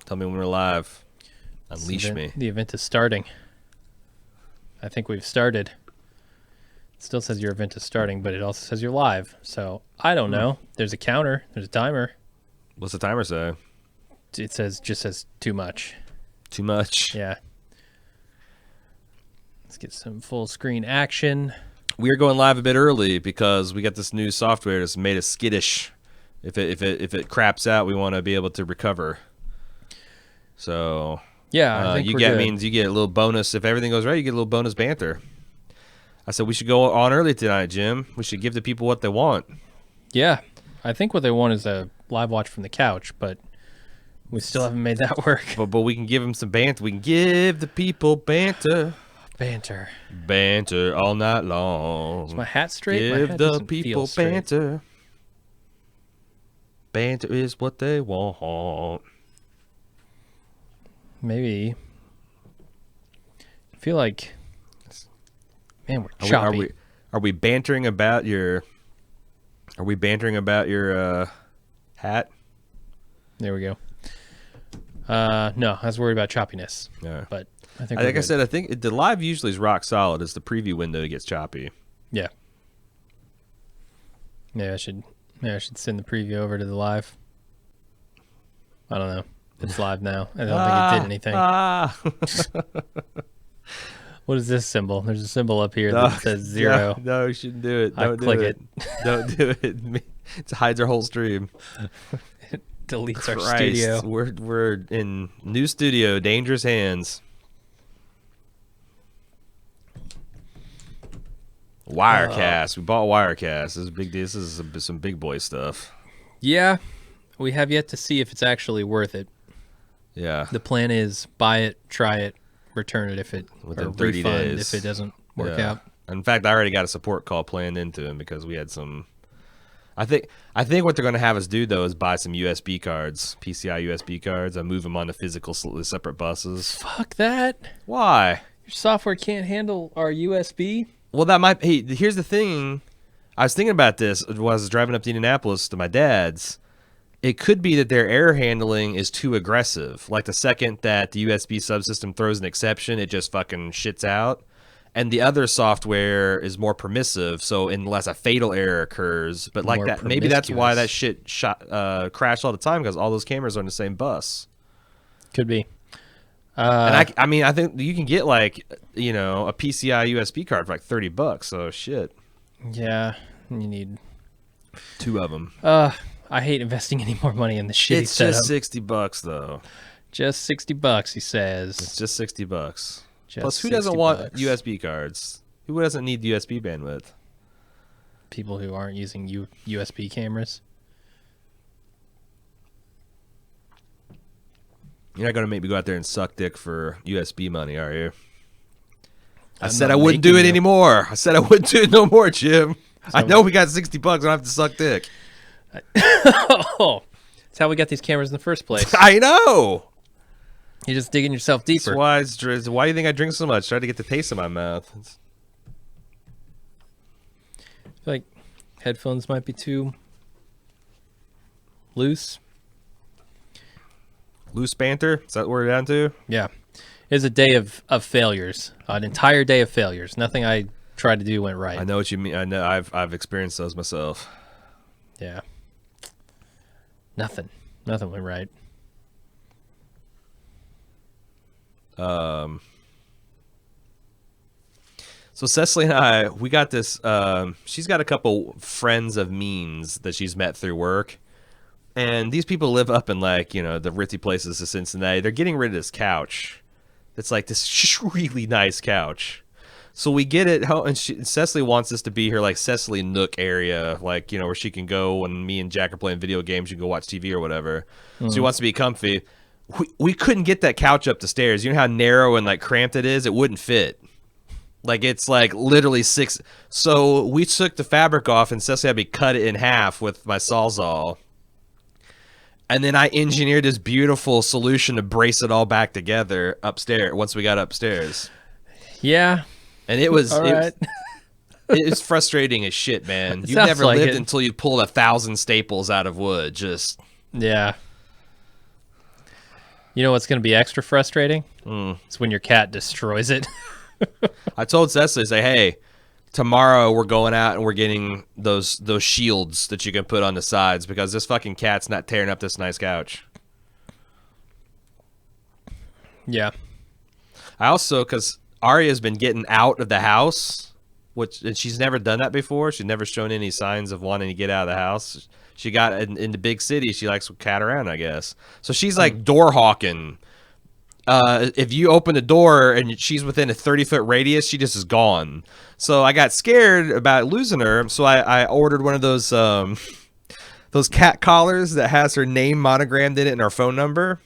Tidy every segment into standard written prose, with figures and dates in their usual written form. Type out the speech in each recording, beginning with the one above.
Tell me when we're live. Unleash me. The event is starting. I think we've started. It still says your event is starting, but it also says you're live. So I don't know. There's a counter. There's a timer. What's the timer say? It just says too much. Too much. Yeah. Let's get some full screen action. We're going live a bit early because we got this new software that's made us skittish. If it craps out, we want to be able to recover. So yeah, I think you we're get good. means you get a little bonus if everything goes right. You get a little bonus banter. I said we should go on early tonight, Jim. We should give the people what they want. Yeah, I think what they want is a live watch from the couch, but we still haven't made that work. But we can give them some banter. We can give the people banter. Banter all night long. Is my hat straight? My Give hat the doesn't feel people straight. banter. Banter is what they want. Maybe. I feel like, man, we're choppy. Are we bantering about your? Are we bantering about your hat? There we go. No, I was worried about choppiness. Yeah. But I think Like I said, I think the live usually is rock solid. It's the preview window that gets choppy. yeah. Maybe I should send the preview over to the live. I don't know. It's live now. I don't think it did anything. What is this symbol? There's a symbol up here that says 0. No, you shouldn't do it. I Don't click do it. Don't do it. It hides our whole stream. Deletes our Christ, studio. We're in new studio, dangerous hands. Wirecast. We bought Wirecast. This is a big deal. This is some big boy stuff. Yeah. We have yet to see if it's actually worth it. Yeah. The plan is buy it, try it, return it if it Within or 30 refund days. if it doesn't work Yeah. out. In fact, I already got a support call planned into him because we had some. I think what they're going to have us do though is buy some USB cards, PCI USB cards, and move them onto physical separate buses. Fuck that. Why? Your software can't handle our USB. Well, that might. Hey, here's the thing. I was thinking about this while I was driving up to Indianapolis to my dad's. It could be that their error handling is too aggressive. Like the second that the USB subsystem throws an exception, it just fucking shits out. And the other software is more permissive, so unless a fatal error occurs. But like More that, maybe that's why that promiscuous. shit crashed all the time because all those cameras are on the same bus. Could be. And I mean, I think you can get like a PCI USB card for like $30. So shit, Yeah, you need. 2 of them. I hate investing any more money in the shitty It's setup. just $60 though. Just $60, he says. It's just $60. Just Plus, who doesn't want $60? USB cards? Who doesn't need USB bandwidth? People who aren't using USB cameras. You're not gonna make me go out there and suck dick for USB money, are you? I I'm said not I wouldn't do making it you. anymore. I said I wouldn't do it no more, Jim. I So- know we got $60. I don't have to suck dick. Oh, that's how we got these cameras in the first place. I know. You're just digging yourself deeper. Why do you think I drink so much? Try to get the taste in my mouth. I feel like headphones might be too loose. Loose banter? Is that what we're down to? Yeah. It's a day of failures. An entire day of failures. Nothing I tried to do went right. I know what you mean. I know. I've experienced those myself. Yeah. Nothing went right. So Cecily and I, we got this. She's got a couple friends of means that she's met through work, and these people live up in the ritzy places of Cincinnati. They're getting rid of this couch. It's like this really nice couch. So we get it home, and Cecily wants this to be her Cecily Nook area, where she can go when me and Jack are playing video games. You can go watch TV or whatever. So she wants to be comfy. We couldn't get that couch up the stairs. You know how narrow and cramped it is? It wouldn't fit. It's literally 6. So we took the fabric off, and Cecily had me cut it in half with my Sawzall. And then I engineered this beautiful solution to brace it all back together upstairs once we got upstairs. Yeah. And it was All right. it's frustrating as shit, man. You've sounds never like lived it. until you pulled 1,000 staples out of wood. Just Yeah. You know what's going to be extra frustrating? Mm. It's when your cat destroys it. I told Cecily, say, hey, tomorrow we're going out and we're getting those shields that you can put on the sides because this fucking cat's not tearing up this nice couch. Yeah. I also, because Arya's been getting out of the house, and she's never done that before. She's never shown any signs of wanting to get out of the house. She got in the big city. She likes to cat around, I guess. So she's like door hawking. If you open the door and she's within a 30-foot radius, she just is gone. So I got scared about losing her. So I ordered one of those cat collars that has her name monogrammed in it and her phone number.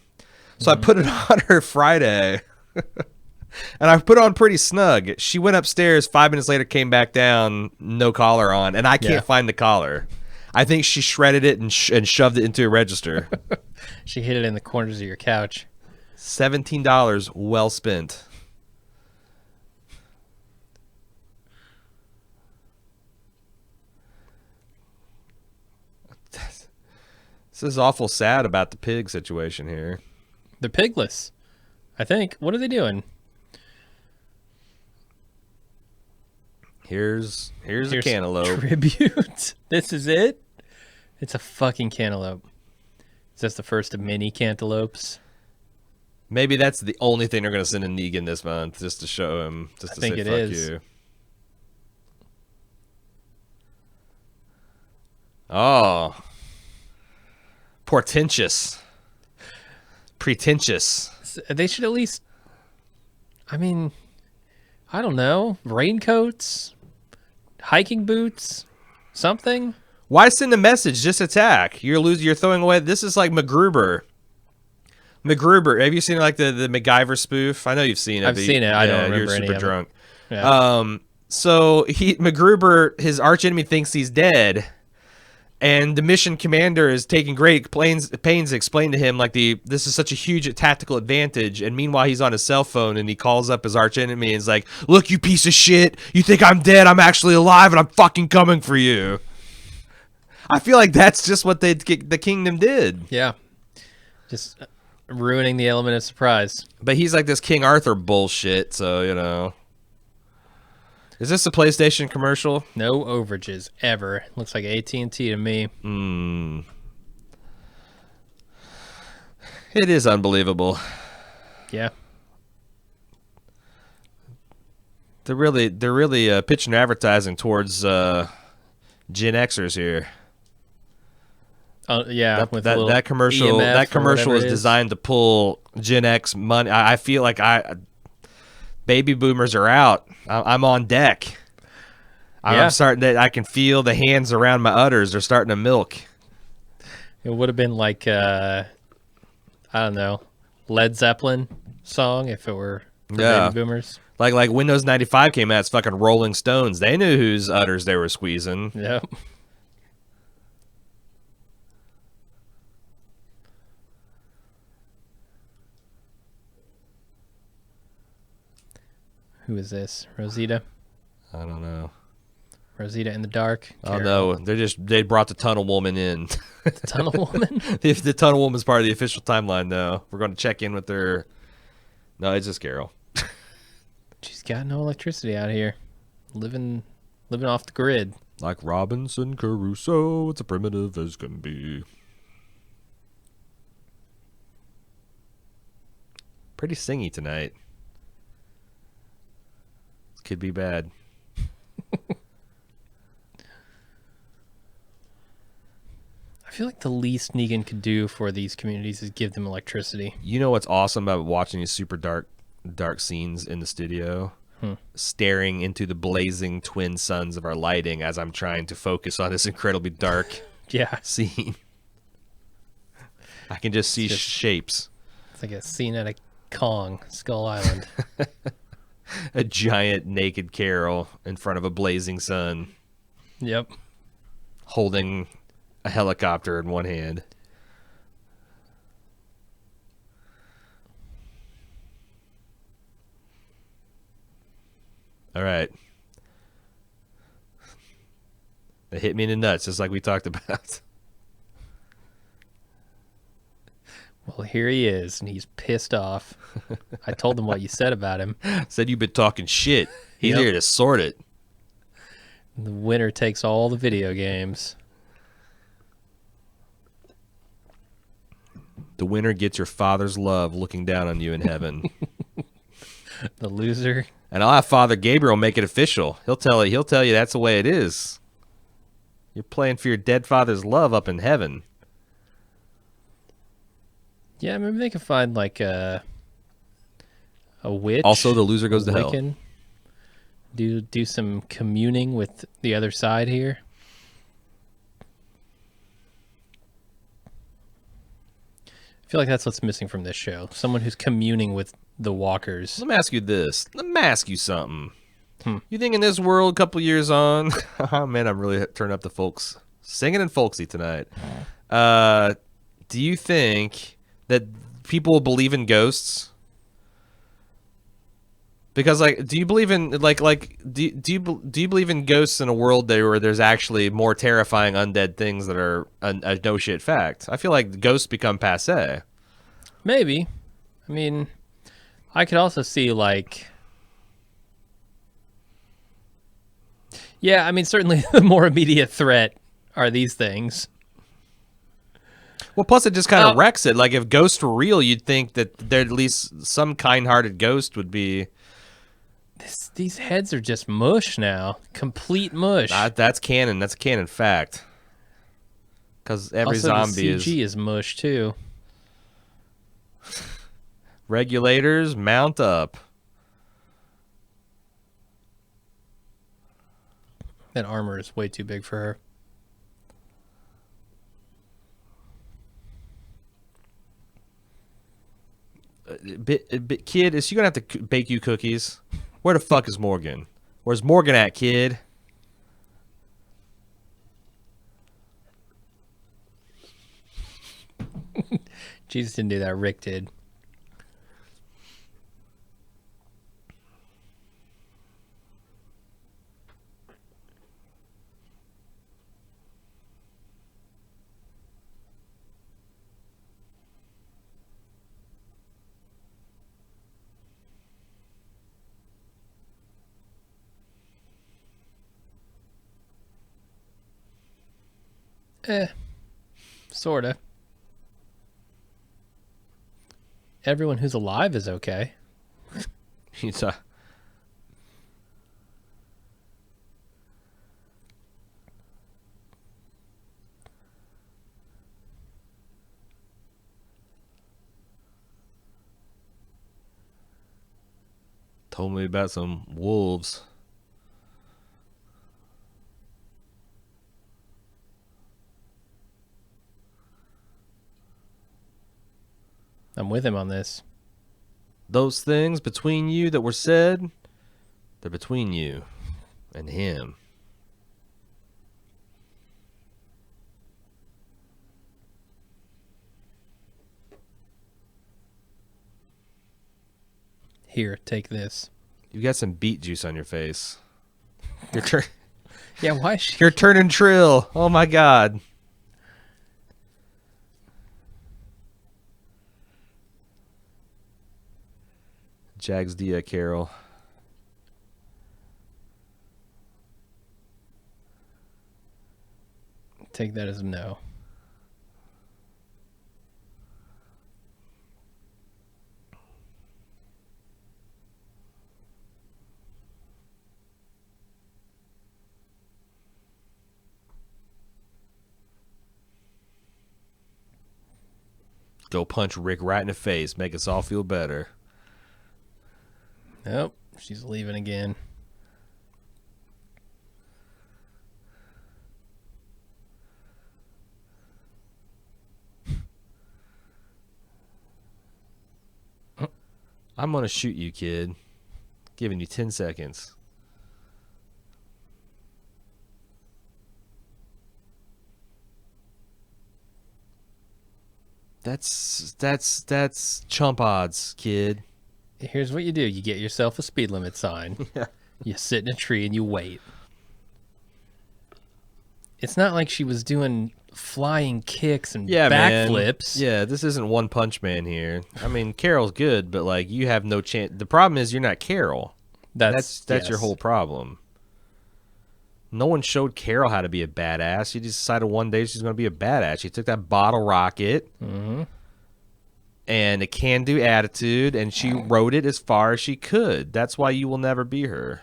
So I put it on her Friday. And I put it on pretty snug. She went upstairs. 5 minutes later, came back down, no collar on, and I can't find the collar. I think she shredded it and shoved it into a register. She hid it in the corners of your couch. $17 well spent. This is awful sad about the pig situation here. They're pigless, I think. What are they doing? Here's a cantaloupe. Tribute. This is it? It's a fucking cantaloupe. Is this the first of many cantaloupes? Maybe that's the only thing they're going to send in Negan this month, just to show him, just to say fuck you. Oh. Portentous. Pretentious. They should at least, I mean, I don't know, raincoats, hiking boots, something. Why send a message? Just attack. You're throwing away. This is like MacGruber. Have you seen like the MacGyver spoof? I know you've seen it. I've seen it. I don't remember you're any super of drunk. It. Yeah. So MacGruber, his archenemy, thinks he's dead. And the mission commander is taking great pains to explain to him, like, this is such a huge tactical advantage. And meanwhile, he's on his cell phone and he calls up his archenemy and is like, look, you piece of shit. You think I'm dead? I'm actually alive and I'm fucking coming for you. I feel like that's just what the kingdom did. Yeah. Just ruining the element of surprise. But he's like this King Arthur bullshit, so, you know. Is this a PlayStation commercial? No overages ever. Looks like AT&T to me. It is unbelievable. Yeah. They're really pitching advertising towards Gen Xers here. Yeah, that commercial is designed to pull Gen X money. I feel like baby boomers are out. I'm on deck. I'm starting to. I can feel the hands around my udders. They're starting to milk. It would have been like I don't know, Led Zeppelin song if it were for baby boomers. Like Windows 95 came out. It's fucking Rolling Stones. They knew whose udders they were squeezing. Yep. Who is this? Rosita? I don't know. Rosita in the dark? Oh, no. They brought the Tunnel Woman in. The Tunnel Woman? the Tunnel Woman's part of the official timeline, though. We're going to check in with her. No, it's just Carol. She's got no electricity out here. Living off the grid. Like Robinson Crusoe, it's a primitive as can be. Pretty singy tonight. Could be bad. I feel like the least Negan could do for these communities is give them electricity. You know what's awesome about watching these super dark scenes in the studio? Staring into the blazing twin suns of our lighting as I'm trying to focus on this incredibly dark scene. I can just see shapes. It's like a scene at a Kong, Skull Island. A giant naked Carol in front of a blazing sun. Yep. Holding a helicopter in one hand. All right. They hit me in the nuts, just like we talked about. Well, here he is, and he's pissed off. I told him what you said about him. Said you've been talking shit. He's Yep. here to sort it. The winner takes all the video games. The winner gets your father's love looking down on you in heaven. The loser. And I'll have Father Gabriel make it official. He'll tell you that's the way it is. You're playing for your dead father's love up in heaven. Yeah, maybe they can find like a witch. Also, the loser goes a to hell. Wiccan. Do some communing with the other side here. I feel like that's what's missing from this show. Someone who's communing with the walkers. Let me ask you this. Let me ask you something. You think in this world, a couple years on, oh man, I'm really turning up the folks singing and folksy tonight. Do you think that people will believe in ghosts? Because like, do you believe in do you believe in ghosts in a world there where there's actually more terrifying undead things that are a no shit fact? I feel like ghosts become passé. Maybe. I mean, I could also see like, yeah, I mean, certainly the more immediate threat are these things. Well, plus it just kind of wrecks it. Like if ghosts were real, you'd think that there at least some kind-hearted ghost would be. These heads are just mush now. Complete mush. That's canon. That's a canon fact. Because every also, zombie the CG is mush too. Regulators, mount up. That armor is way too big for her. Kid, is she gonna have to bake you cookies? Where the fuck is Morgan? Where's Morgan at, kid? Jesus didn't do that. Rick did. Sorta. Everyone who's alive is okay. He's told me about some wolves. I'm with him on this. Those things between you that were said, they're between you and him. Here, take this. You got some beet juice on your face. Yeah, why is she... You're turning trill. Oh my god. Jags Dia Carol. Take that as a no. Go punch Rick right in the face. Make us all feel better. Nope, she's leaving again. I'm going to shoot you, kid. Giving you 10 seconds. That's chump odds, kid. Here's what you do. You get yourself a speed limit sign. Yeah. You sit in a tree and you wait. It's not like she was doing flying kicks and Yeah, backflips. Man. Yeah, this isn't One Punch Man here. I mean, Carol's good, but like you have no chance. The problem is you're not Carol. That's yes. your whole problem. No one showed Carol how to be a badass. She just decided one day she's going to be a badass. She took that bottle rocket and a can-do attitude, and she rode it as far as she could. That's why you will never be her.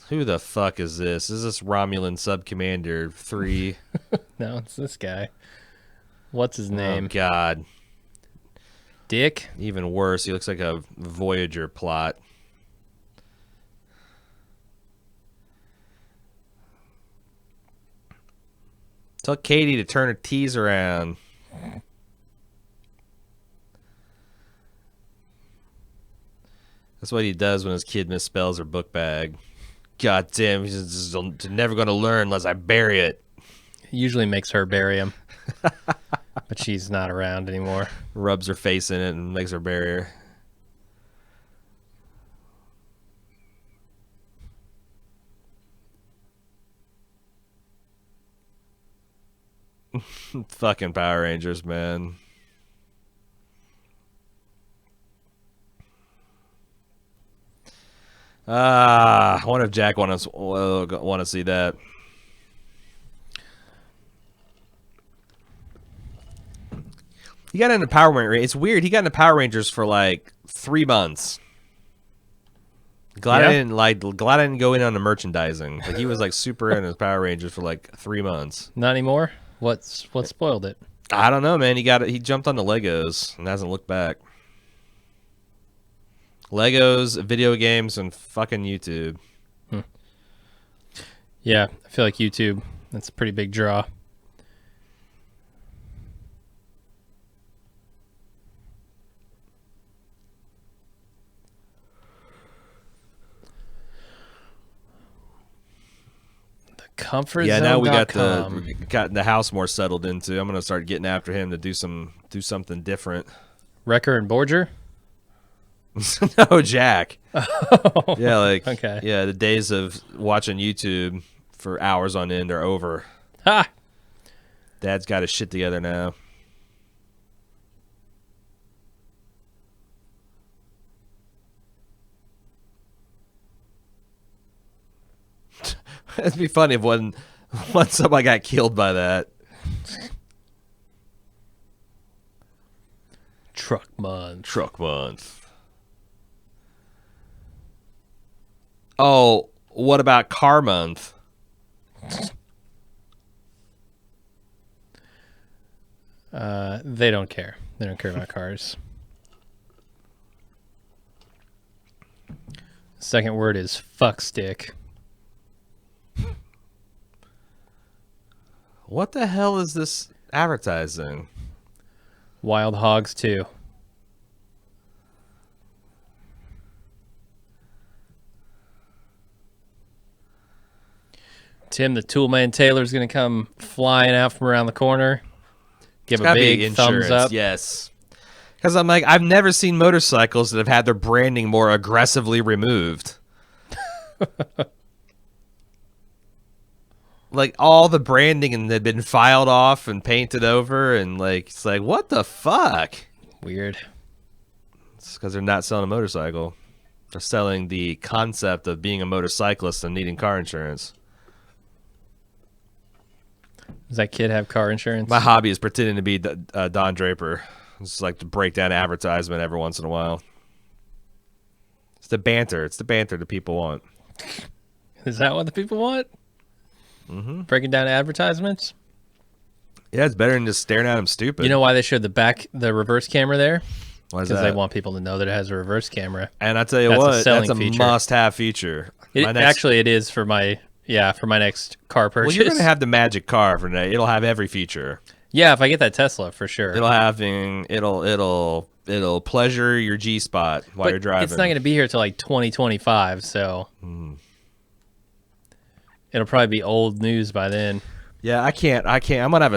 Who the fuck is this? Is this Romulan Sub-Commander 3? No, it's this guy. What's his name? Oh, God. Dick? Even worse, he looks like a Voyager plot. Tell Katie to turn her T's around. That's what he does when his kid misspells her book bag. God damn, he's just never going to learn unless I bury it. He usually makes her bury him. But she's not around anymore. Rubs her face in it and makes her bury her. Fucking Power Rangers, man. I wonder if Jack want to see that. He got into Power Rangers. It's weird. He got into Power Rangers for like 3 months. Glad I didn't go in on the merchandising. Like he was like super into Power Rangers for like 3 months. Not anymore. What spoiled it? I don't know, man. He jumped on the Legos and hasn't looked back. Legos, video games, and fucking YouTube. Yeah, I feel like YouTube. That's a pretty big draw. Comfort yeah, zone. now we got the house more settled into. I'm gonna start getting after him to do something different. Wrecker and Borger? No, Jack. Yeah, like okay. Yeah, the days of watching YouTube for hours on end are over. Ha! Dad's got his shit together now. It'd be funny if when somebody got killed by that. Truck month. Oh, what about car month? They don't care. They don't care about cars. Second word is fuck stick. What the hell is this advertising? Wild Hogs 2. Tim the Toolman Taylor's going to come flying out from around the corner. Give a big thumbs up. Yes. Because I'm like, I've never seen motorcycles that have had their branding more aggressively removed. Like all the branding had been filed off and painted over, and like it's like, what the fuck? Weird. It's because they're not selling a motorcycle. They're selling the concept of being a motorcyclist and needing car insurance. Does that kid have car insurance? My hobby is pretending to be Don Draper. It's like to break down advertisement every once in a while. It's the banter. It's the banter that people want. Is that what the people want? Mm-hmm. Breaking down advertisements? Yeah, it's better than just staring at them stupid. You know why they showed the reverse camera there? Why is Because that? they want people to know that it has a reverse camera. And I tell you That's a what, selling that's a feature. must-have feature. Actually, it is for my next car purchase. Well, you're gonna have the magic car for today. It'll have every feature. Yeah, if I get that Tesla, for sure. It'll pleasure your G spot while you're driving. It's not going to be here till like 2025, so it'll probably be old news by then. Yeah, I can't. I'm gonna have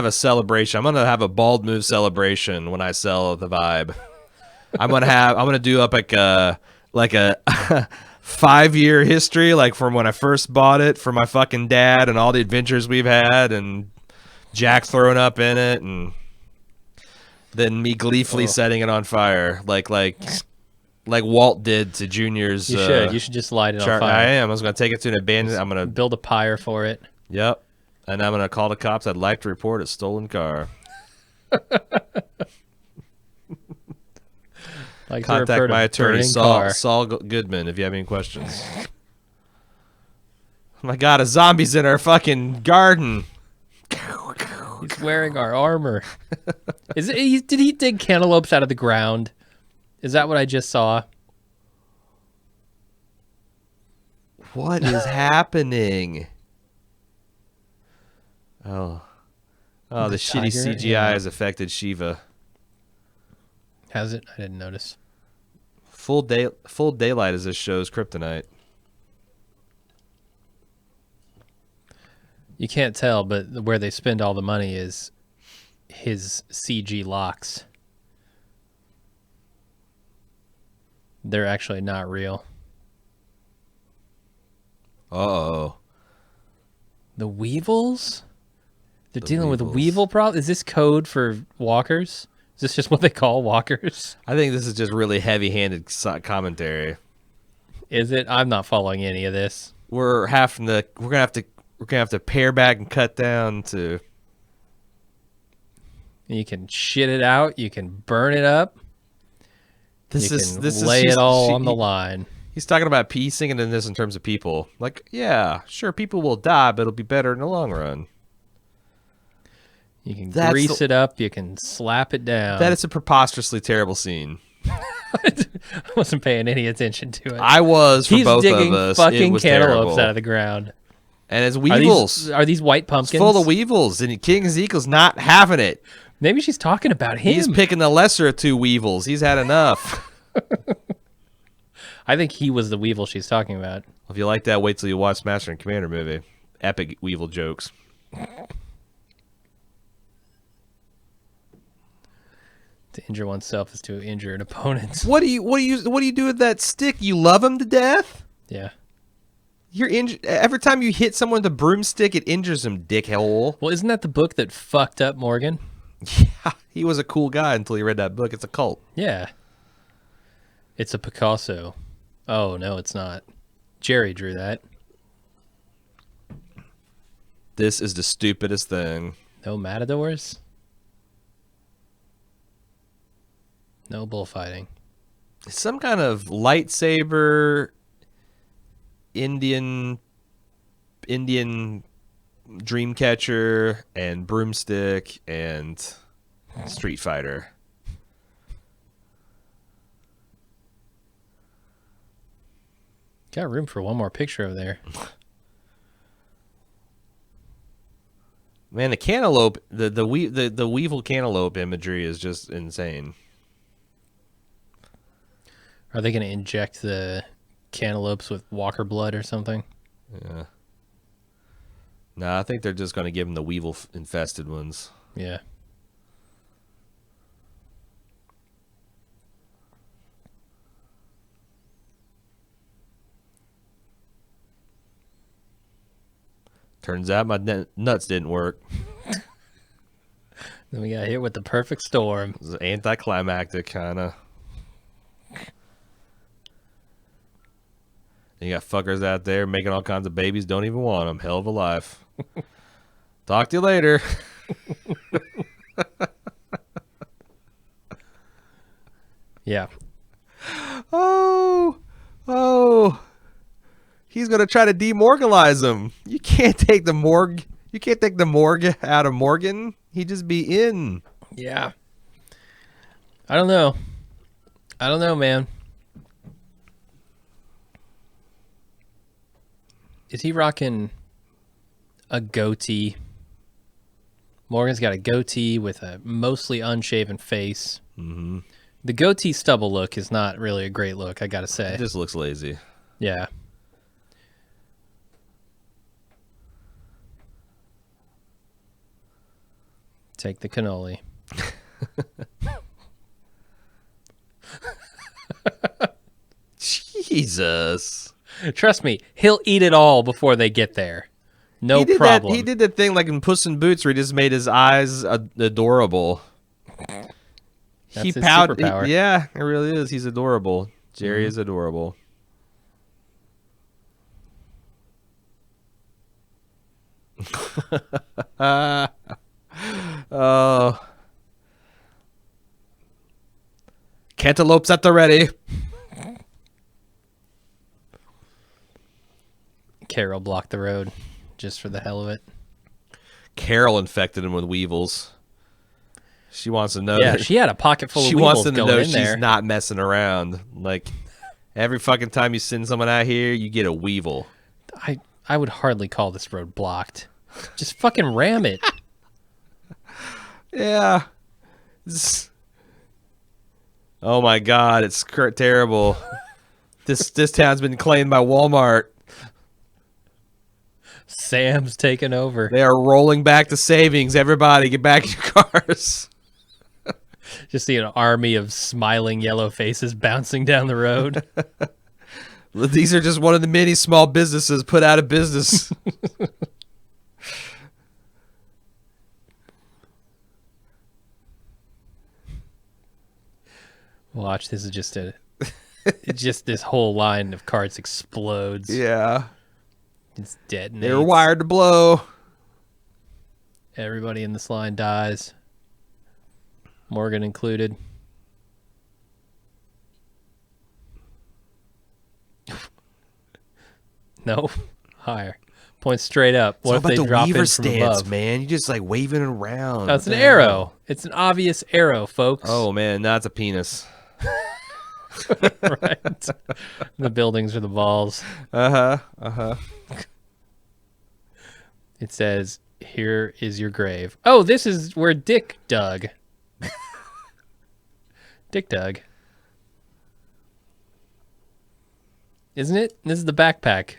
a celebration. I'm gonna have a bald move celebration when I sell the Vibe. I'm gonna do up like a 5-year history, like from when I first bought it for my fucking dad and all the adventures we've had and Jack throwing up in it and then me gleefully setting it on fire like Walt did to Junior's. You should just light it on fire. I am. I was going to take it to an abandoned. I'm going to build a pyre for it. Yep. And I'm going to call the cops. I'd like to report a stolen car. Contact my attorney, Saul Goodman, if you have any questions. Oh my God, a zombie's in our fucking garden. He's wearing our armor. Did he dig cantaloupes out of the ground? Is that what I just saw? What is happening? Oh, the shitty CGI has affected Shiva. Has it? I didn't notice. Full daylight as this show's kryptonite. You can't tell, but where they spend all the money is his CG locks. They're actually not real. Uh-oh. The Weevils? They're dealing with a Weevil problem? Is this code for walkers? Is this just what they call walkers? I think this is just really heavy-handed commentary. Is it? I'm not following any of this. We're gonna have to pare back and cut down to. You can shit it out. You can burn it up. This is lay it all on the line. He's talking about singing in this in terms of people. Like, yeah, sure, people will die, but it'll be better in the long run. You can grease it up. You can slap it down. That is a preposterously terrible scene. I wasn't paying any attention to it. I was for both of us. He's digging fucking cantaloupes out of the ground. And it's weevils. Are these white pumpkins? It's full of weevils, and King Ezekiel's not having it. Maybe she's talking about him. He's picking the lesser of two weevils. He's had enough. I think he was the weevil she's talking about. If you like that, wait till you watch Master and Commander movie. Epic weevil jokes. To injure oneself is to injure an opponent. What do you do with that stick? You love him to death? Yeah. You're every time you hit someone with a broomstick, it injures him, dickhole. Well, isn't that the book that fucked up Morgan? Yeah, he was a cool guy until he read that book. It's a cult. Yeah. It's a Picasso. Oh, no, it's not. Jerry drew that. This is the stupidest thing. No matadors? No bullfighting. Some kind of lightsaber Indian dream catcher and broomstick and Street Fighter. Got room for one more picture over there. Man, the cantaloupe, the weevil cantaloupe imagery is just insane. Are they going to inject the cantaloupes with walker blood or something? Yeah. No, I think they're just going to give them the weevil infested ones. Yeah. Turns out my nuts didn't work. Then we got hit with the perfect storm. It was anticlimactic, kind of. You got fuckers out there making all kinds of babies, don't even want them. Hell of a life. Talk to you later. Yeah. Oh. He's going to try to demorgalize him. You can't take the morgue. You can't take the morgue out of Morgan. He'd just be in. Yeah. I don't know, man. Is he rocking a goatee? Morgan's got a goatee with a mostly unshaven face. Mm-hmm. The goatee stubble look is not really a great look, I gotta say. It just looks lazy. Yeah. Take the cannoli. Jesus. Trust me, he'll eat it all before they get there. No he did problem. He did that thing like in Puss in Boots where he just made his eyes adorable. That's his superpower. Yeah, it really is. He's adorable. Jerry is adorable. Oh. Cantaloupes at the ready. Carol blocked the road just for the hell of it. Carol infected him with weevils. She wants to know. Yeah, she had a pocket full of she weevils wants them to going know in she's there. not messing around. Like every fucking time you send someone out here, you get a weevil. I would hardly call this road blocked. Just fucking ram it. Yeah. Oh my god, it's terrible. This town's been claimed by Walmart. Sam's taking over. They are rolling back the savings. Everybody, get back in your cars. Just see an army of smiling yellow faces bouncing down the road. These are just one of the many small businesses put out of business. Watch, this is just this whole line of carts explodes. Yeah. It's detonates. They were wired to blow. Everybody in this line dies. Morgan included. No, higher. Point straight up. What if they drop in from above? Man? You just like waving it around. No, it's an arrow. It's an obvious arrow, folks. Oh man, that's a penis. Right. The buildings are the balls. It says, "Here is your grave." Oh, this is where Dick dug. Dick dug. Isn't it? This is the backpack.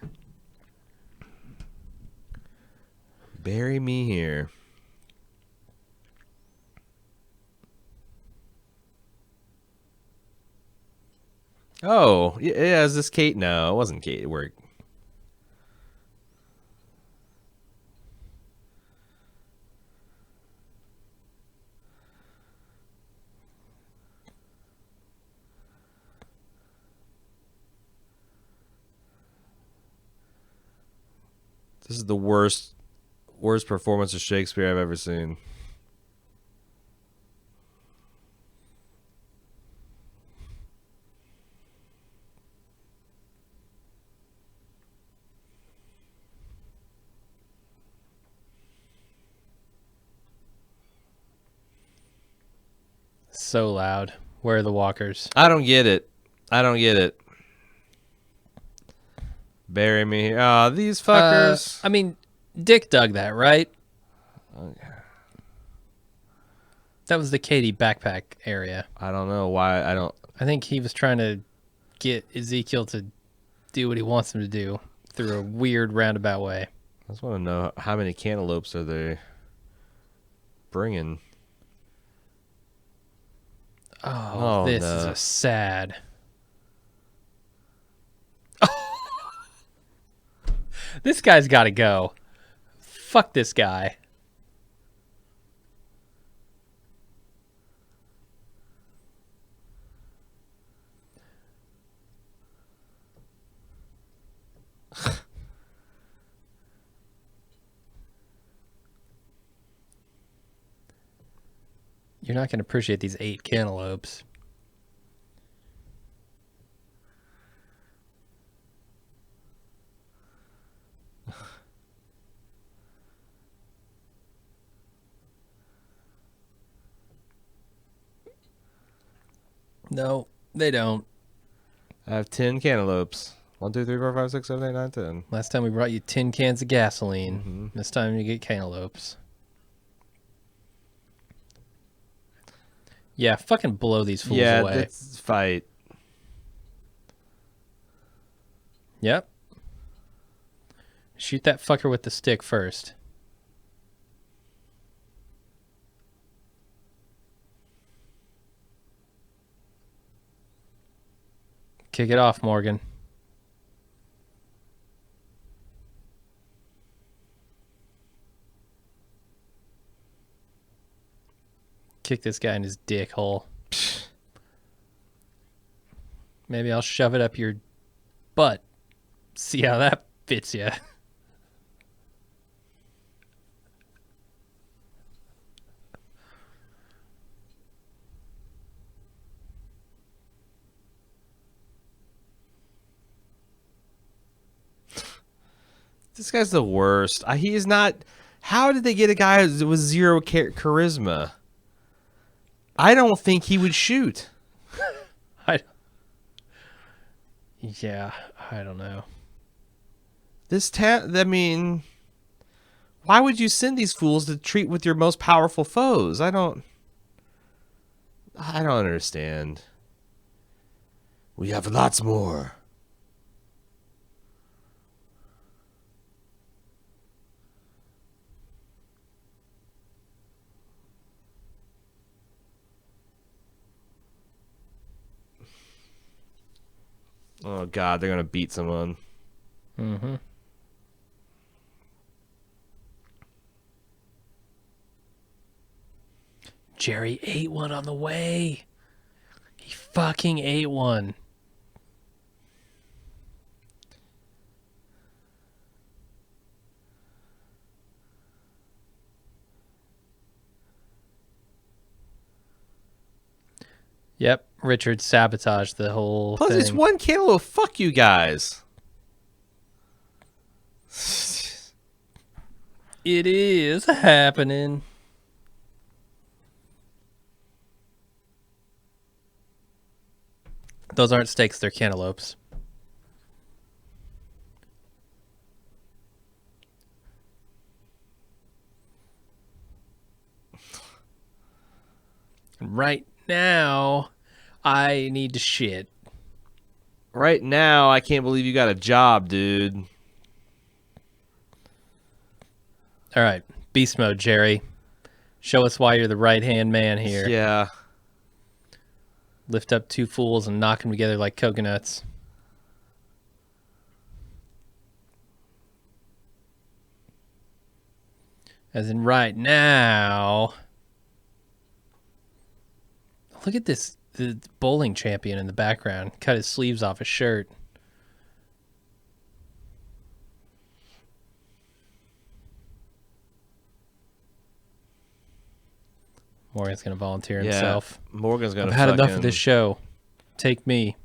Bury me here. Oh, yeah, is this Kate? No, it wasn't Kate. This is the worst performance of Shakespeare I've ever seen. So loud. Where are the walkers? I don't get it. Bury me here. Oh, these fuckers. I mean, Dick dug that, right? That was the Katie backpack area. I don't know why. I think he was trying to get Ezekiel to do what he wants him to do through a weird roundabout way. I just want to know how many cantaloupes are they bringing. Oh, this is a sad. This guy's got to go. Fuck this guy. You're not going to appreciate these 8 cantaloupes. No, they don't. I have 10 cantaloupes. 1, 2, 3, 4, 5, 6, 7, 8, 9, 10. Last time we brought you 10 cans of gasoline. Mm-hmm. This time you get cantaloupes. Yeah, fucking blow these fools away. Yeah, let's fight. Yep. Shoot that fucker with the stick first. Kick it off, Morgan. Kick this guy in his dick hole. Maybe I'll shove it up your butt. See how that fits you. This guy's the worst. He is not. How did they get a guy with zero charisma? I don't think he would shoot. Yeah, I don't know. I mean, why would you send these fools to treat with your most powerful foes? I don't understand. We have lots more. Oh God, they're gonna beat someone. Mm-hmm. Jerry ate one on the way. He fucking ate one. Yep, Richard sabotaged the whole Plus, thing. it's one cantaloupe. Fuck you guys. It is happening. Those aren't steaks, they're cantaloupes. Right now, I need to shit. Right now, I can't believe you got a job, dude. All right, beast mode, Jerry. Show us why you're the right-hand man here. Yeah. Lift up two fools and knock them together like coconuts. As in right now. Look at this, the bowling champion in the background. Cut his sleeves off his shirt. Morgan's going to volunteer himself. Morgan's going to I've had enough of this show. Take me.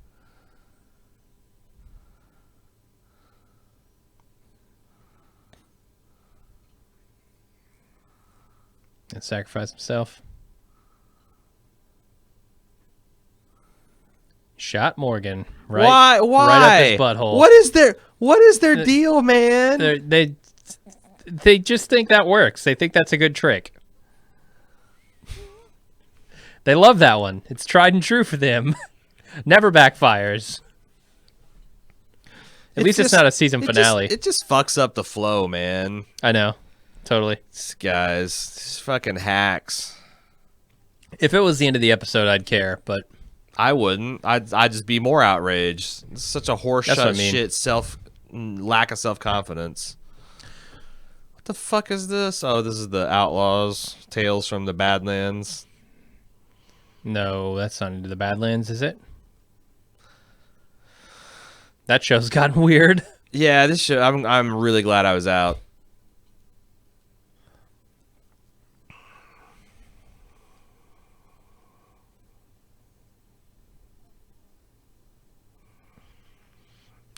And sacrifice himself. Shot Morgan. Right, Why? Right up his butthole. What is their deal, man? They just think that works. They think that's a good trick. They love that one. It's tried and true for them. Never backfires. At least it's not a season finale. It just fucks up the flow, man. I know. Totally. These guys, these fucking hacks. If it was the end of the episode, I'd care, but I wouldn't. I'd just be more outraged. It's such a horseshit shit lack of self-confidence. What the fuck is this? Oh, this is the Outlaws, Tales from the Badlands. no, that's not Into the Badlands, is it? That show's gotten weird. Yeah, this show. I'm really glad I was out.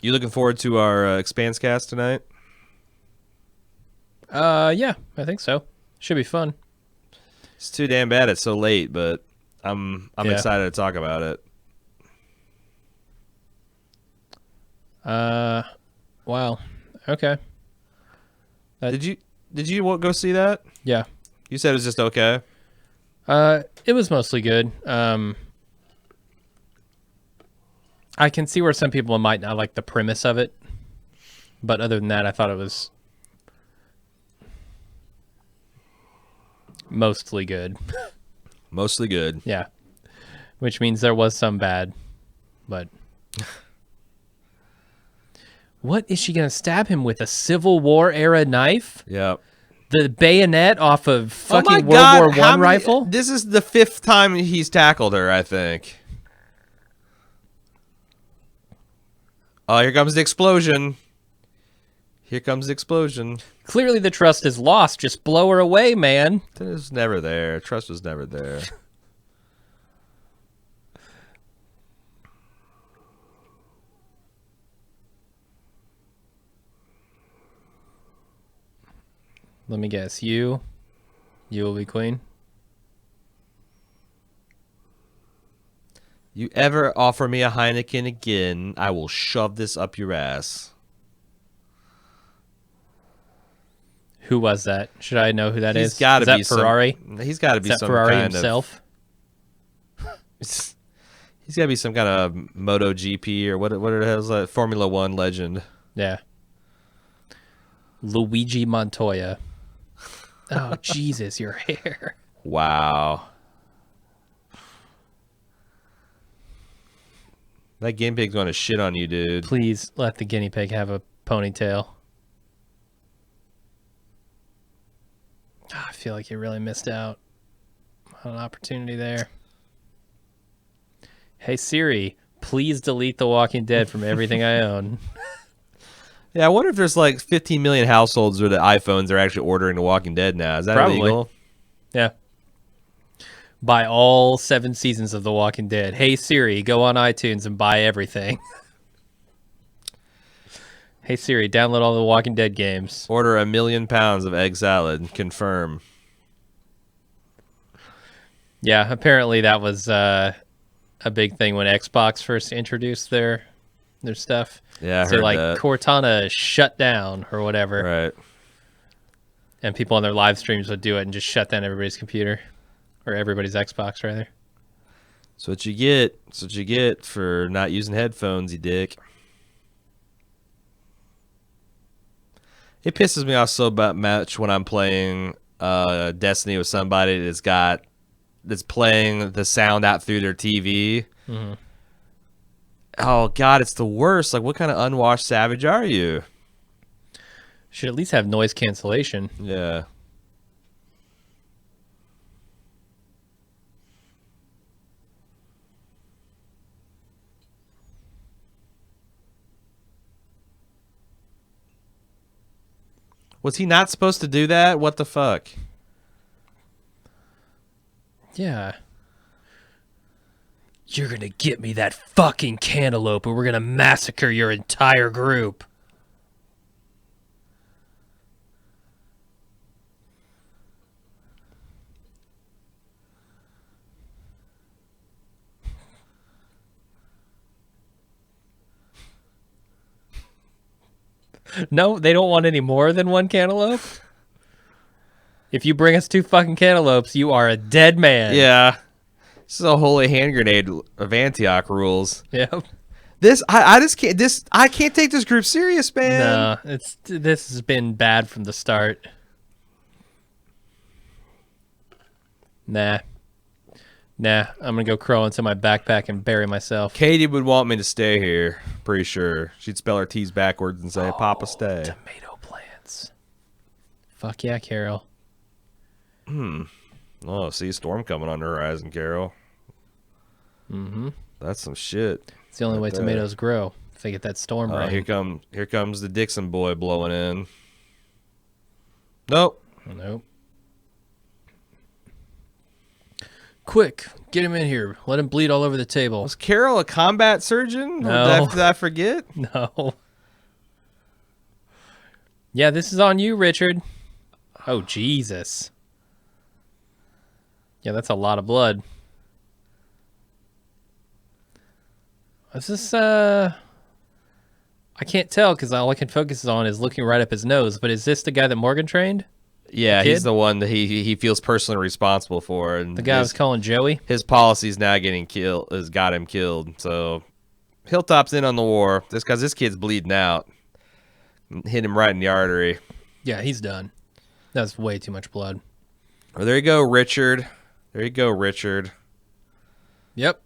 You looking forward to our Expanse cast tonight? Yeah, I think so. Should be fun. It's too damn bad it's so late, but I'm excited to talk about it. Wow. Okay. Did you go see that? Yeah. You said it was just okay. It was mostly good. I can see where some people might not like the premise of it, but other than that, I thought it was mostly good. Mostly good. Yeah. Which means there was some bad, but what is she going to stab him with? A Civil War era knife? Yep. The bayonet off of Oh my fucking God, World War how I many- rifle? This is the 5th time he's tackled her, I think. Oh, here comes the explosion. Here comes the explosion. Clearly the trust is lost. Just blow her away, man. It was never there. Trust was never there. Let me guess. You will be queen? You ever offer me a Heineken again, I will shove this up your ass. Who was that? Should I know who that is? He's got to Is that be Ferrari? He's got to be Is that some Ferrari kind himself? of. He's got to be some kind of MotoGP or what the hell is that? Formula One legend. Yeah. Luigi Montoya. Oh, Jesus, your hair. Wow. That guinea pig's going to shit on you, dude. Please let the guinea pig have a ponytail. I feel like you really missed out on an opportunity there. Hey, Siri, please delete The Walking Dead from everything I own. Yeah, I wonder if there's like 15 million households where the iPhones are actually ordering The Walking Dead now. Is that Probably. illegal? Yeah. Buy all 7 seasons of The Walking Dead. Hey, Siri, go on iTunes and buy everything. Hey, Siri, download all the Walking Dead games. Order 1 million pounds of egg salad. Confirm. Yeah, apparently that was a big thing when Xbox first introduced their stuff. Yeah, I So heard like that. Cortana shut down or whatever, Right. and people on their live streams would do it and just shut down everybody's computer or everybody's Xbox rather. That's what you get. That's what you get for not using headphones, you dick. It pisses me off so much when I'm playing Destiny with somebody that's playing the sound out through their TV. Mm-hmm. Oh God, it's the worst. Like, what kind of unwashed savage are you? Should at least have noise cancellation. Yeah. Was he not supposed to do that? What the fuck? Yeah. You're gonna get me that fucking cantaloupe or we're gonna massacre your entire group. No, they don't want any more than one cantaloupe? If you bring us 2 fucking cantaloupes, you are a dead man. Yeah. This is a holy hand grenade of Antioch rules. Yep. I just can't I can't take this group serious, man. No, this has been bad from the start. Nah, I'm gonna go crawl into my backpack and bury myself. Katie would want me to stay here, pretty sure. She'd spell her T's backwards and say, Papa, stay. Tomato plants. Fuck yeah, Carol. Oh, see a storm coming on the horizon, Carol. Mm-hmm. That's some shit. It's the only way Right there. tomatoes grow. If they get that storm rain. Here comes the Dixon boy blowing in. Nope. Nope. Quick, get him in here. Let him bleed all over the table. Was Carol a combat surgeon? No. Did I forget? No. Yeah, this is on you, Richard. Oh, Jesus. Yeah, that's a lot of blood. Is this, I can't tell because all I can focus on is looking right up his nose, but is this the guy that Morgan trained? Yeah, Kid? he's the one that he feels personally responsible for. And The guy I was calling Joey? his policies now getting killed has got him killed. So Hilltop's in on the war. Just because this kid's bleeding out. Hit him right in the artery. Yeah, he's done. That's way too much blood. Oh, there you go, Richard. There you go, Richard. Yep.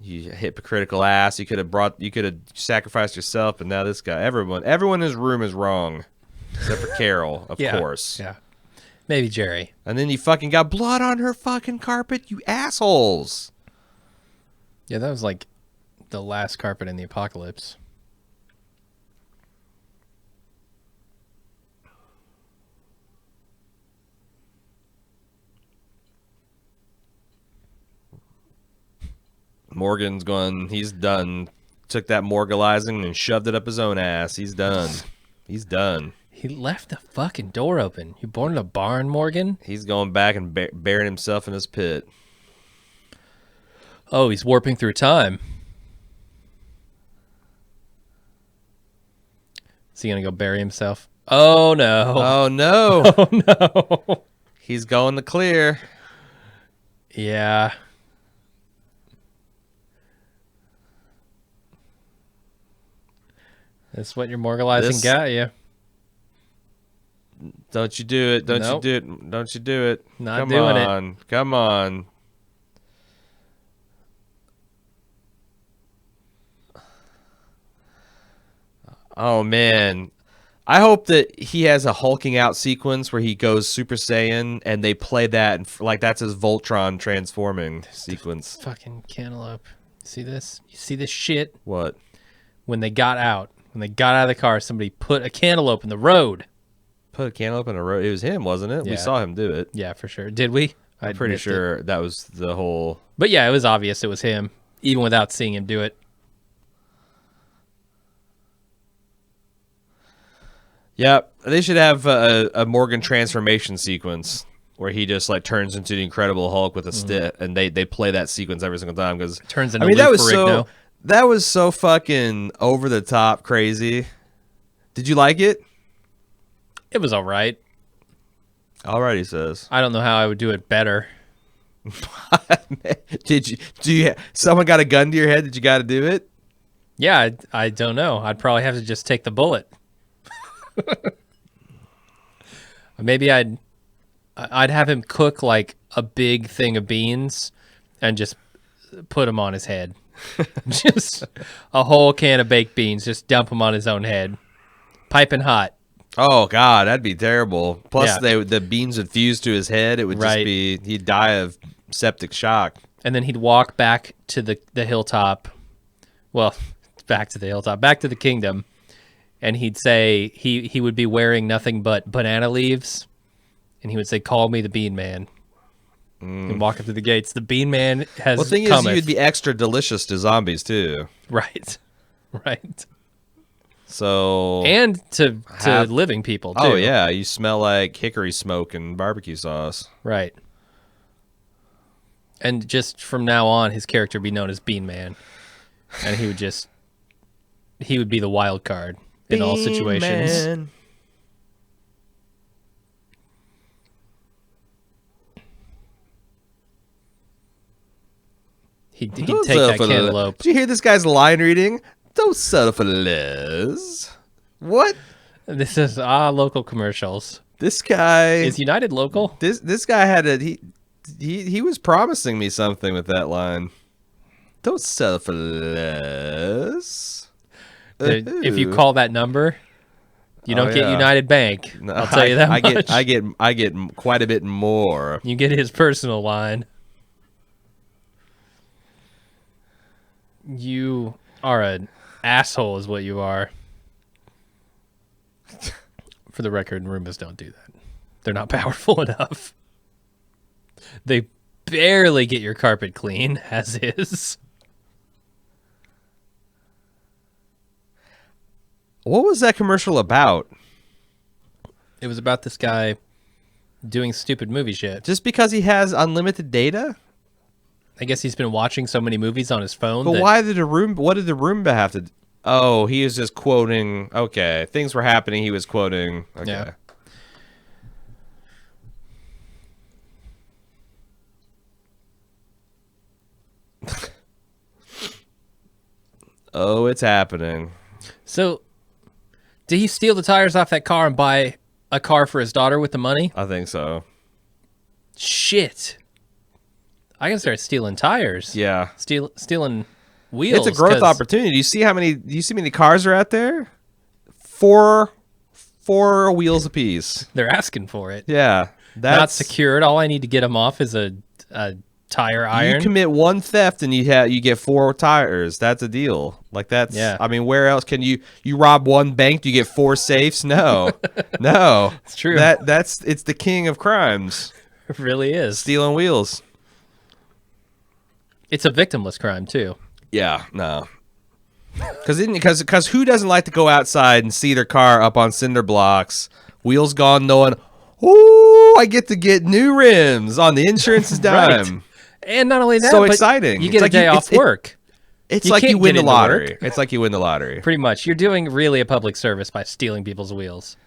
You hypocritical ass. You could have sacrificed yourself, and now this guy. Everyone in his room is wrong, except for Carol, of Yeah. course. Yeah. Maybe Jerry. And then you fucking got blood on her fucking carpet, you assholes. Yeah, that was like the last carpet in the apocalypse. Morgan's going, he's done. Took that morgalizing and shoved it up his own ass. He's done. He's done. He left the fucking door open. You born in a barn, Morgan? He's going back and burying himself in his pit. Oh, he's warping through time. Is he going to go bury himself? Oh, no. Oh, no. Oh, no. He's going to clear. Yeah. That's what your morgalizing got you. Don't you do it. Don't Nope. you do it. Don't you do it. Not Come doing it. on. Come on. Oh, man. I hope that he has a hulking out sequence where he goes Super Saiyan and they play that and like that's his Voltron transforming sequence. Fucking cantaloupe. See this? You see this shit? What? When they got out of the car, somebody put a cantaloupe in the road. Put a cantaloupe in a road. It was him, wasn't it? Yeah. We saw him do it. Yeah, for sure. Did we? I'm pretty sure that was the whole... But yeah, it was obvious it was him, even without seeing him do it. Yep. They should have a Morgan transformation sequence where he just like turns into the Incredible Hulk with a stick, and they play that sequence every single time because Turns into I mean Lou that was Ferrigno. that was so fucking over the top crazy. Did you like it? It was all right. Alright, he says. I don't know how I would do it better. Someone got a gun to your head that you got to do it? Yeah, I don't know. I'd probably have to just take the bullet. Maybe I'd have him cook like a big thing of beans and just put them on his head. Just a whole can of baked beans, just dump them on his own head. Piping hot. Oh God, that'd be terrible. Plus, Yeah. the beans would fuse to his head. It would just Right. be he'd die of septic shock. And then he'd walk back to the hilltop. Well, back to the hilltop, back to the kingdom. And he'd say he would be wearing nothing but banana leaves. And he would say, "Call me the Bean Man." And walk up to the gates. The Bean Man has Well, the thing cometh. is, you'd be extra delicious to zombies too. Right. Right. So And to living people, too. oh yeah, you smell like hickory smoke and barbecue sauce. Right. And just from now on, his character would be known as Bean Man. And he would be the wild card in all situations. Man. He'd Don't take settle that for cantaloupe. Did you hear this guy's line reading? Don't settle for less. What? This is local commercials. This guy Is United local? This guy had he was promising me something with that line. Don't settle for less. If you call that number, you don't get yeah. United Bank. No, I'll tell you that much. I get quite a bit more. You get his personal line. You are an asshole is what you are. For the record, Roombas don't do that. They're not powerful enough. They barely get your carpet clean, as is. What was that commercial about? It was about this guy doing stupid movie shit. Just because he has unlimited data? I guess he's been watching so many movies on his phone. But that what did the Roomba have to? Oh, he was just quoting. Okay, things were happening. He was quoting. Okay. Yeah. Oh, it's happening. So, did he steal the tires off that car and buy a car for his daughter with the money? I think so. Shit. I can start stealing tires. Yeah. Stealing wheels. It's a growth 'cause opportunity. Do you see how many cars are out there? Four wheels apiece. They're asking for it. Yeah. not secured. All I need to get them off is a tire iron. You commit one theft and you get 4 tires. That's a deal. Like that's. Yeah. I mean, where else can you rob one bank? Do you get 4 safes? No, no. It's true. It's the king of crimes. It really is. Stealing wheels. It's a victimless crime too. Yeah, no. Because who doesn't like to go outside and see their car up on cinder blocks, wheels gone, knowing, oh, I get to get new rims on the insurance's dime. Right. And not only that, so but exciting. You get a day off work. It's You like can't you win get the into lottery. work. It's like you win the lottery. Pretty much. You're doing really a public service by stealing people's wheels.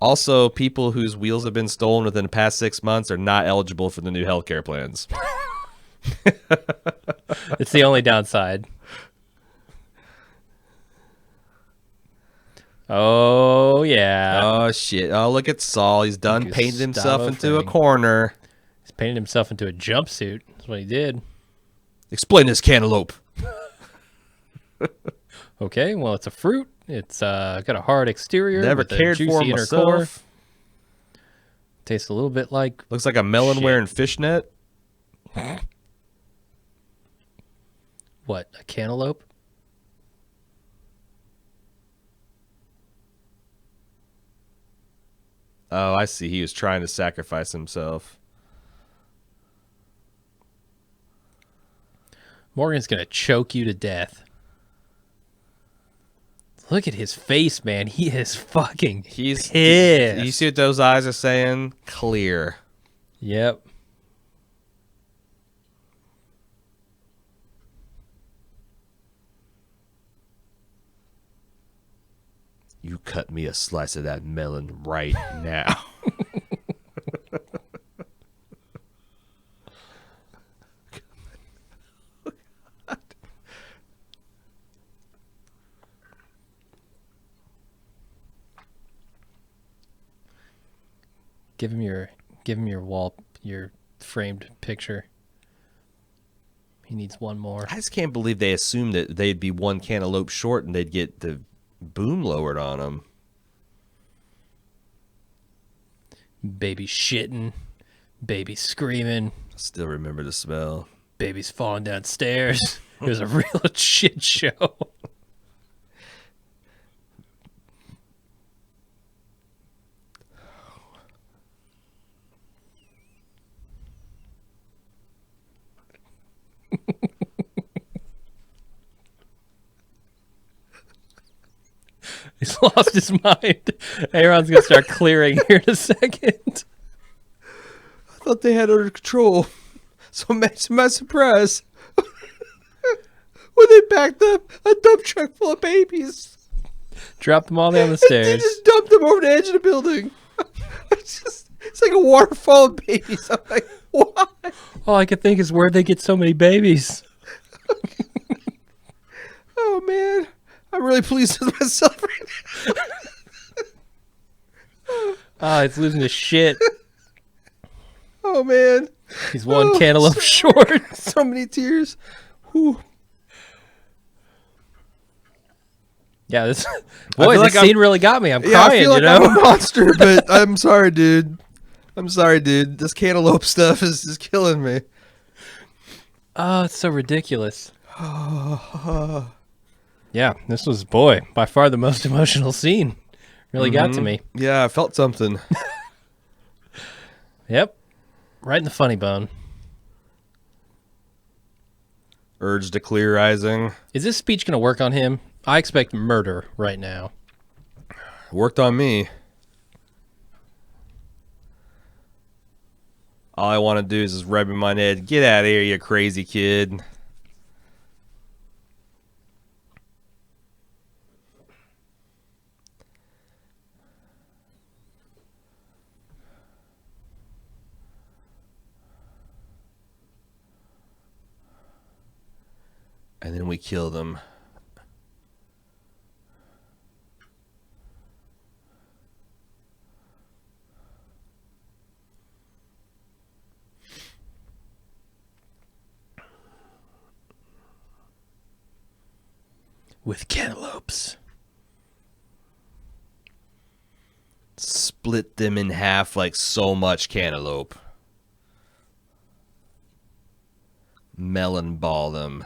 Also, people whose wheels have been stolen within the past 6 months are not eligible for the new healthcare plans. It's the only downside. Oh, yeah. Oh, shit. Oh, look at Saul. He's done painted himself into a corner. He's painted himself into a jumpsuit. That's what he did. Explain this cantaloupe. Okay, well, it's a fruit. It's got a hard exterior. Never with a cared juicy for inner myself. core. Tastes a little bit like Looks like a melon Shit. wearing fishnet. what? A cantaloupe? Oh, I see. He was trying to sacrifice himself. Morgan's gonna choke you to death. Look at his face, man. He is fucking He's pissed. You see what those eyes are saying? Clear. Yep. You cut me a slice of that melon right now. Give him your framed picture. He needs one more. I just can't believe they assumed that they'd be one cantaloupe short and they'd get the boom lowered on them. Baby shitting, baby screaming, I still remember the smell. baby's falling downstairs. It was a real shit show. He's lost his mind. Aaron's gonna start clearing here in a second. I thought they had under control. So imagine my surprise when they backed up a dump truck full of babies. Drop them all down the They stairs. just dumped them over the edge of the building. It's like a waterfall of babies. I'm like, why? All I could think is where'd they get so many babies? Oh man, I'm really pleased with myself right now. Ah, it's losing his shit. Oh man, He's one cantaloupe short. so many tears. Whew. Yeah, this feel boy, like this scene really got me. I'm Yeah, I crying, feel like you know. I'm a monster, but I'm sorry, dude. I'm sorry, dude. This cantaloupe stuff is just killing me. Oh, it's so ridiculous. Yeah, this was, boy, by far the most emotional scene. Really got to me. Yeah, I felt something. Yep. Right in the funny bone. Urge to clear rising. Is this speech going to work on him? I expect murder right now. Worked on me. All I want to do is just rub in my head. Get out of here, you crazy kid. And then we kill them. With cantaloupes. split them in half like so much cantaloupe. Melon ball them.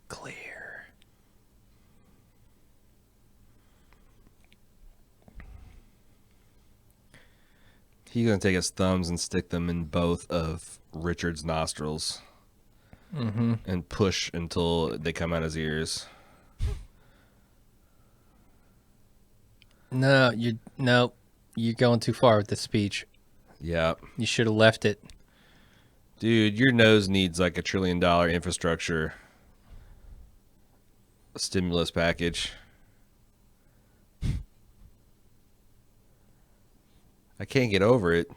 Clear. He's going to take his thumbs and stick them in both of Richard's nostrils and push until they come out his ears. No, you're going too far with this speech. Yeah. You should have left it. Dude, your nose needs like $1 trillion infrastructure stimulus package. I can't get over it.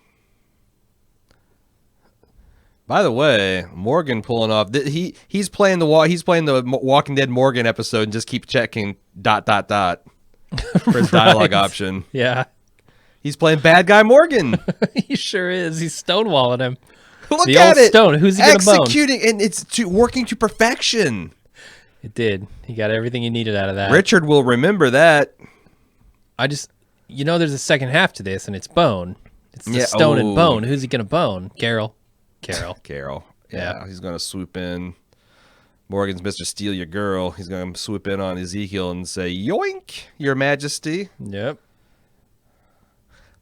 By the way, Morgan pulling off. He's playing the Walking Dead Morgan episode and just keep checking ... for his dialogue option. Yeah. He's playing bad guy Morgan. He sure is. He's stonewalling him. Look the at old it. Stone. Who's he going to bone? Executing, and it's working to perfection. It did. He got everything he needed out of that. Richard will remember that. There's a second half to this, and it's Bone. It's the Stone and Bone. Who's he going to bone? Carol. Yeah, he's going to swoop in. Morgan's Mr. Steal Your Girl. He's going to swoop in on Ezekiel and say, yoink, Your Majesty. Yep.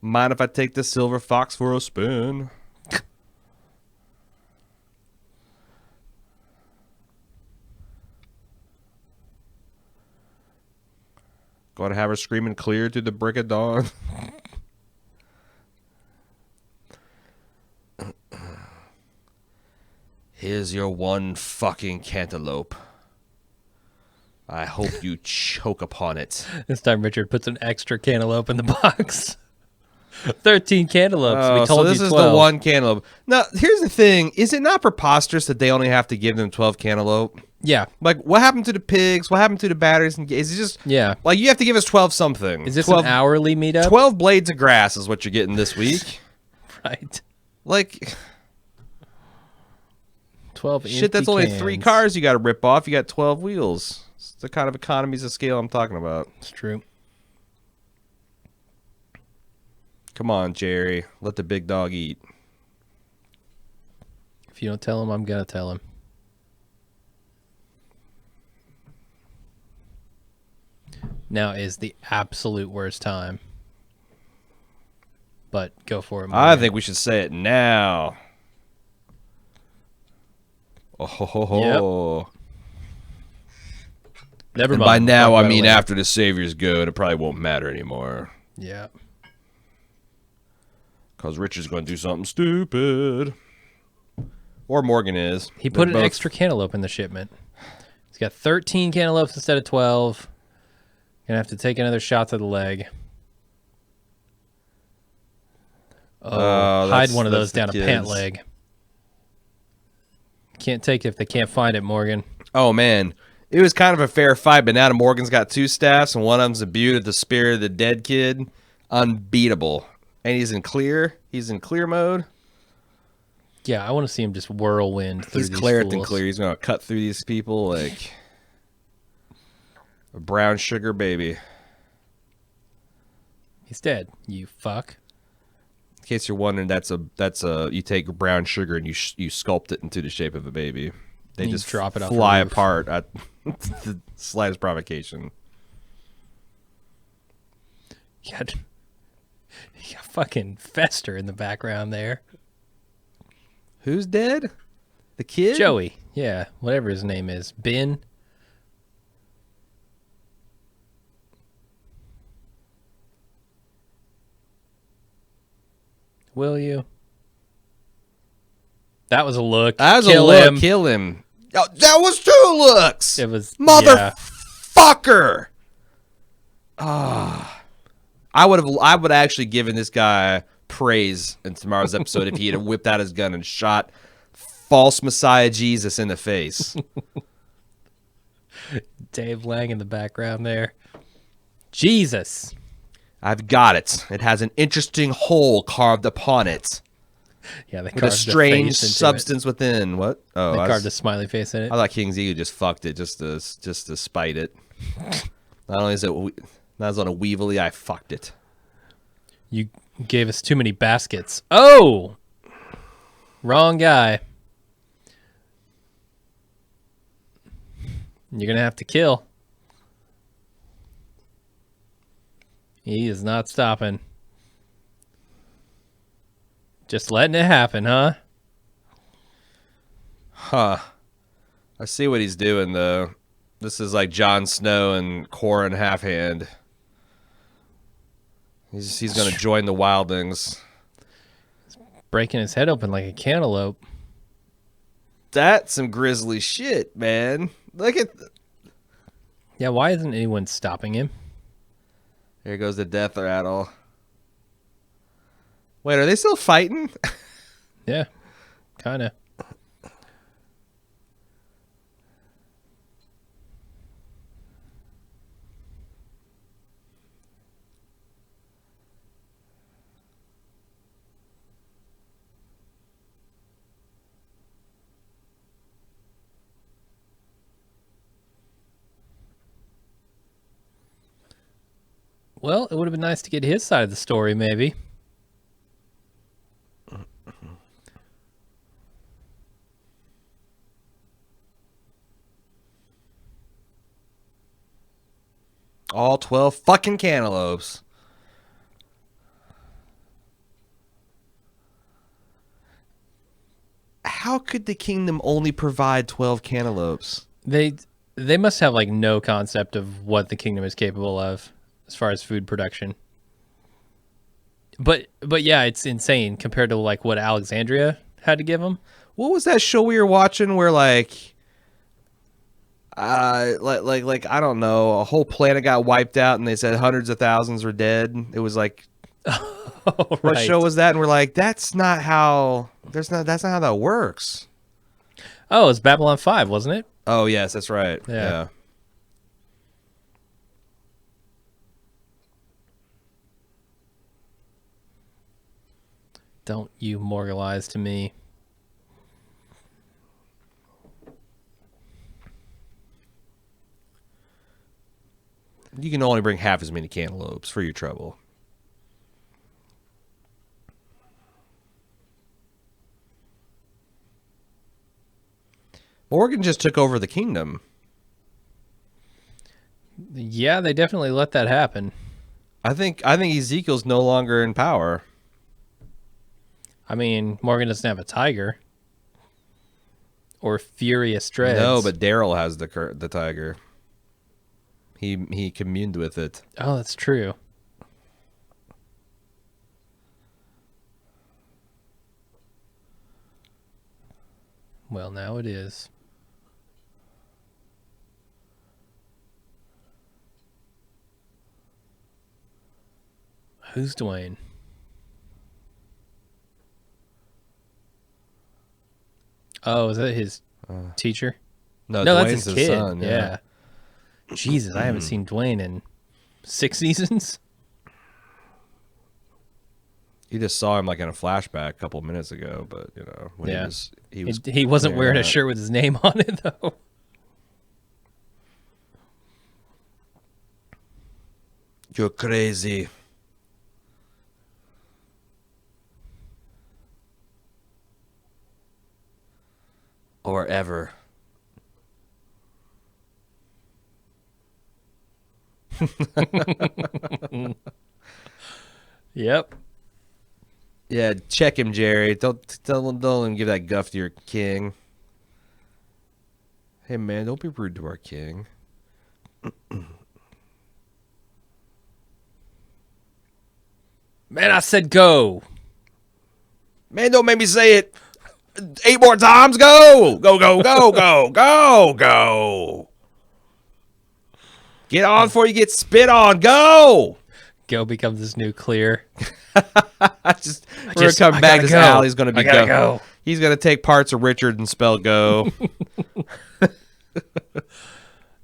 Mind if I take this silver fox for a spin? Going to have her screaming clear through the break of dawn. Here's your one fucking cantaloupe. I hope you choke upon it. This time Richard puts an extra cantaloupe in the box. 13 cantaloupes. Oh, we told so this you is 12. the one cantaloupe. Now, here's the thing. Is it not preposterous that they only have to give them 12 cantaloupe? Yeah. Like, what happened to the pigs? What happened to the batteries? Is it just... Yeah. Like, you have to give us 12 something. Is this 12, an hourly meetup? 12 blades of grass is what you're getting this week. Right. Like... 12 shit, that's only 3 cars you got to rip off. You got 12 wheels. It's the kind of economies of scale I'm talking about. It's true. Come on, Jerry. Let the big dog eat. If you don't tell him, I'm going to tell him. Now is the absolute worst time. But go for it, Morgan. I think we should say it now. Oh, ho, ho, ho. Yep. Never And mind. by now, I mean away. after the Savior's good, it probably won't matter anymore. Yeah. Because Richard's going to do something stupid. Or Morgan is. He put an both... extra cantaloupe in the shipment. He's got 13 cantaloupes instead of 12. Gonna have to take another shot to the leg. Hide one of those down a pant leg. Can't take it if they can't find it, Morgan. Oh, man. It was kind of a fair fight, but now Morgan's got 2 staffs, and one of them's imbued with the spirit of the dead kid. Unbeatable. And he's in clear. He's in clear mode. Yeah, I want to see him just whirlwind through He's these Claritin fools. clear. He's going to cut through these people like a brown sugar baby. He's dead, you fuck. In case you're wondering, that's a you take brown sugar and you sculpt it into the shape of a baby. They You just drop it off fly the roof. apart at the slightest provocation. You got fucking Fester in the background there. Who's dead? The kid? Joey. Yeah, whatever his name is. Ben. Will you? That was a look. That was Kill a look. him. Kill him. Oh, that was 2 looks. It was Motherfucker. Ah. I would actually given this guy praise in tomorrow's episode if he had whipped out his gun and shot false Messiah Jesus in the face. Dave Lang in the background there. Jesus. I've got it. It has an interesting hole carved upon it. Yeah, they With a carved the strange face into substance within. What? Oh, It. They carved a smiley face in it. I thought King's Egu just fucked it just to spite it. Not only is it not as on a Weevily, I fucked it. You gave us too many baskets. Oh! Wrong guy. You're going to have to kill. He is not stopping. Just letting it happen, huh? Huh. I see what he's doing, though. This is like Jon Snow and Corran Halfhand. He's going to join the wildlings. Breaking his head open like a cantaloupe. That's some grisly shit, man. Look at... Yeah, why isn't anyone stopping him? Here goes the death rattle. Wait, are they still fighting? Yeah, kind of. Well, it would have been nice to get his side of the story, maybe. All 12 fucking cantaloupes. How could the kingdom only provide 12 cantaloupes? They must have like no concept of what the kingdom is capable of as far as food production. But yeah, it's insane compared to like what Alexandria had to give them. What was that show we were watching where like I don't know, a whole planet got wiped out and they said hundreds of thousands were dead. It was like What what show was that? And we're like, that's not how that works. Oh, it's Babylon 5, wasn't it? Oh yes, that's right. Yeah. Don't you moralize to me. You can only bring half as many cantaloupes for your trouble. Morgan just took over the kingdom. Yeah, they definitely let that happen. I think Ezekiel's no longer in power. I mean, Morgan doesn't have a tiger. Or Furious Dreads. No, but Daryl has the tiger. He communed with it. Oh, that's true. Well, now it is. Who's Dwayne? Oh, is that his teacher? No, No, Dwayne's that's his his kid. son. Yeah. Jesus, I haven't seen Dwayne in 6 seasons. You just saw him like in a flashback a couple minutes ago, but you know when Yeah. he was He wasn't wearing a that. shirt with his name on it, though. You're crazy. Or ever. Yep. Yeah, check him, Jerry. Don't let him give that guff to your king. Hey man, don't be rude to our king. Man, I said go. Man, don't make me say it 8 more times. Go, go, go, go, go, go, go. Get on before you get spit on. Go. Go becomes this new clear. We're gonna come I back. gotta This go. alley's gonna be I gotta go. He's gonna take parts of Richard and spell go.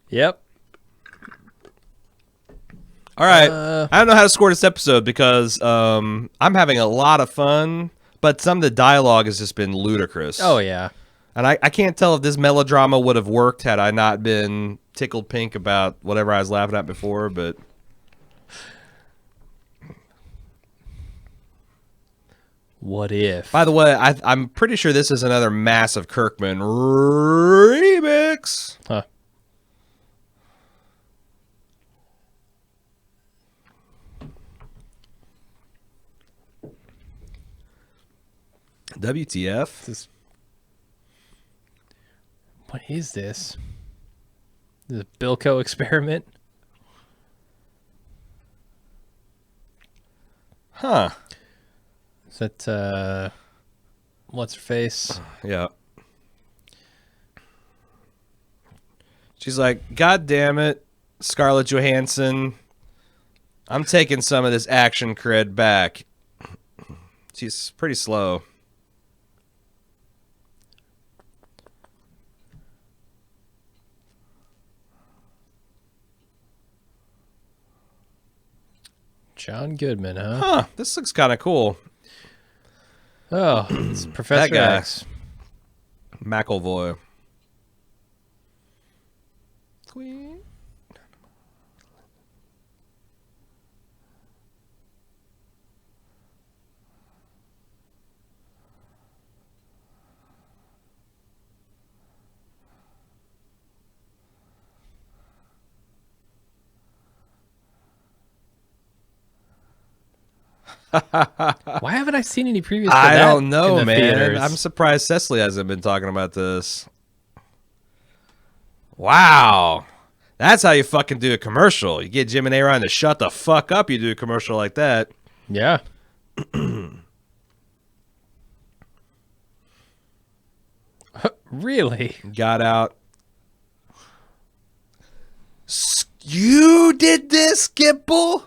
Yep. All right. I don't know how to score this episode because I'm having a lot of fun, but but some of the dialogue has just been ludicrous. Oh yeah. And I can't tell if this melodrama would have worked had I not been tickled pink about whatever I was laughing at before, but... What if? By the way, I'm pretty sure this is another massive Kirkman remix. Huh. WTF? What is this? This is a Bilko experiment? Huh. Is that, what's her face? Yeah. She's like, God damn it, Scarlett Johansson. I'm taking some of this action cred back. She's pretty slow. John Goodman, huh? Huh, this looks kind of cool. Oh, it's Professor guy. X. McAvoy. Queen. Why haven't I seen any previews? I don't know, man. Theaters? I'm surprised Cecily hasn't been talking about this. Wow. That's how you fucking do a commercial. You get Jim and Aaron to shut the fuck up. You do a commercial like that. Yeah. Really? Got out. You did this, Gimple?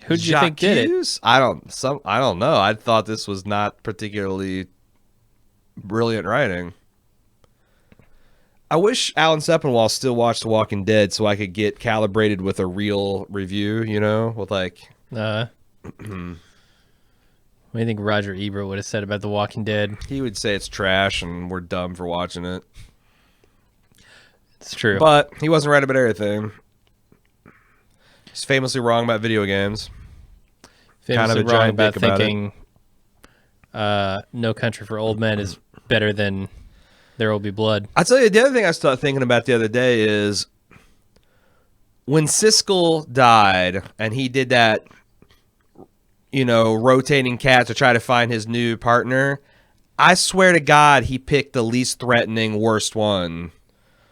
Who'd you think did it? Hughes? I don't know. I thought this was not particularly brilliant writing. I wish Alan Sepinwall still watched The Walking Dead so I could get calibrated with a real review, you know, with like... What do you think Roger Ebert would have said about The Walking Dead? He would say it's trash and we're dumb for watching it. It's true. But he wasn't right about everything. He's famously wrong about video games. Famously kind of a wrong giant about dick about thinking No Country for Old Men is better than There Will Be Blood. I'll tell you, the other thing I started thinking about the other day is when Siskel died and he did that, you know, rotating cat to try to find his new partner, I swear to God he picked the least threatening, worst one.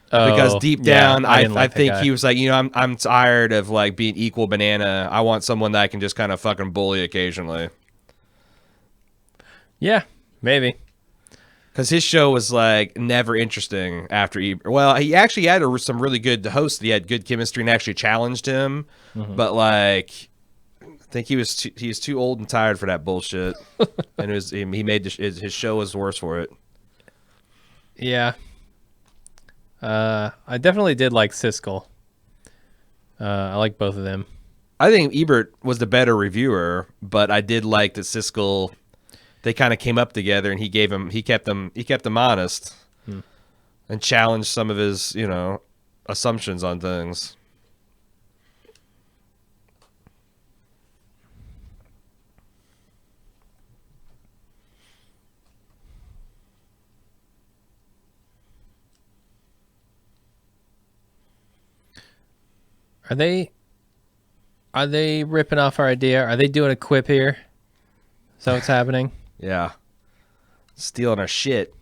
Because deep down, I think he was like, you know, I'm tired of like being equal banana. I want someone that I can just kind of fucking bully occasionally. Yeah, maybe. Because his show was like never interesting after well, he actually had some really good hosts. He had good chemistry and actually challenged him. But like, I think he was too old and tired for that bullshit. And he made his show was worse for it. Yeah. I definitely did like Siskel. I like both of them. I think Ebert was the better reviewer, but I did like that Siskel. They kind of came up together, and he kept them honest, and challenged some of his, you know, assumptions on things. Are they ripping off our idea? Are they doing a quip here? Is that what's happening? Yeah. Stealing our shit.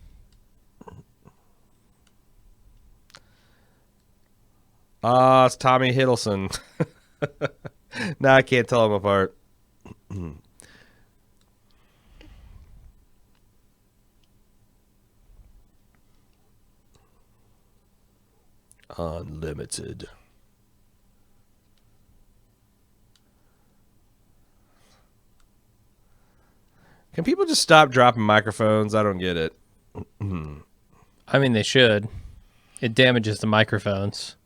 It's Tommy Hiddleston. No, I can't tell them apart. Unlimited. Can people just stop dropping microphones? I don't get it. I mean, they should. It damages the microphones.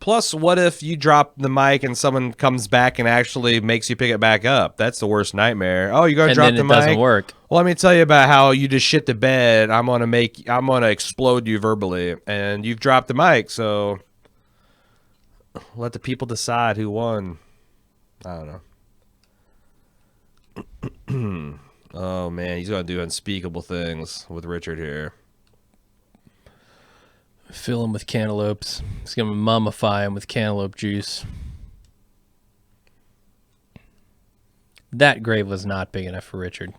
Plus, what if you drop the mic and someone comes back and actually makes you pick it back up? That's the worst nightmare. Oh, you're gonna drop the mic. And then it doesn't work. Well, let me tell you about how you just shit the bed. I'm gonna explode you verbally, and you've dropped the mic. So let the people decide who won. I don't know. Oh man, he's gonna do unspeakable things with Richard here. Fill him with cantaloupes. He's going to mummify him with cantaloupe juice. That grave was not big enough for Richard.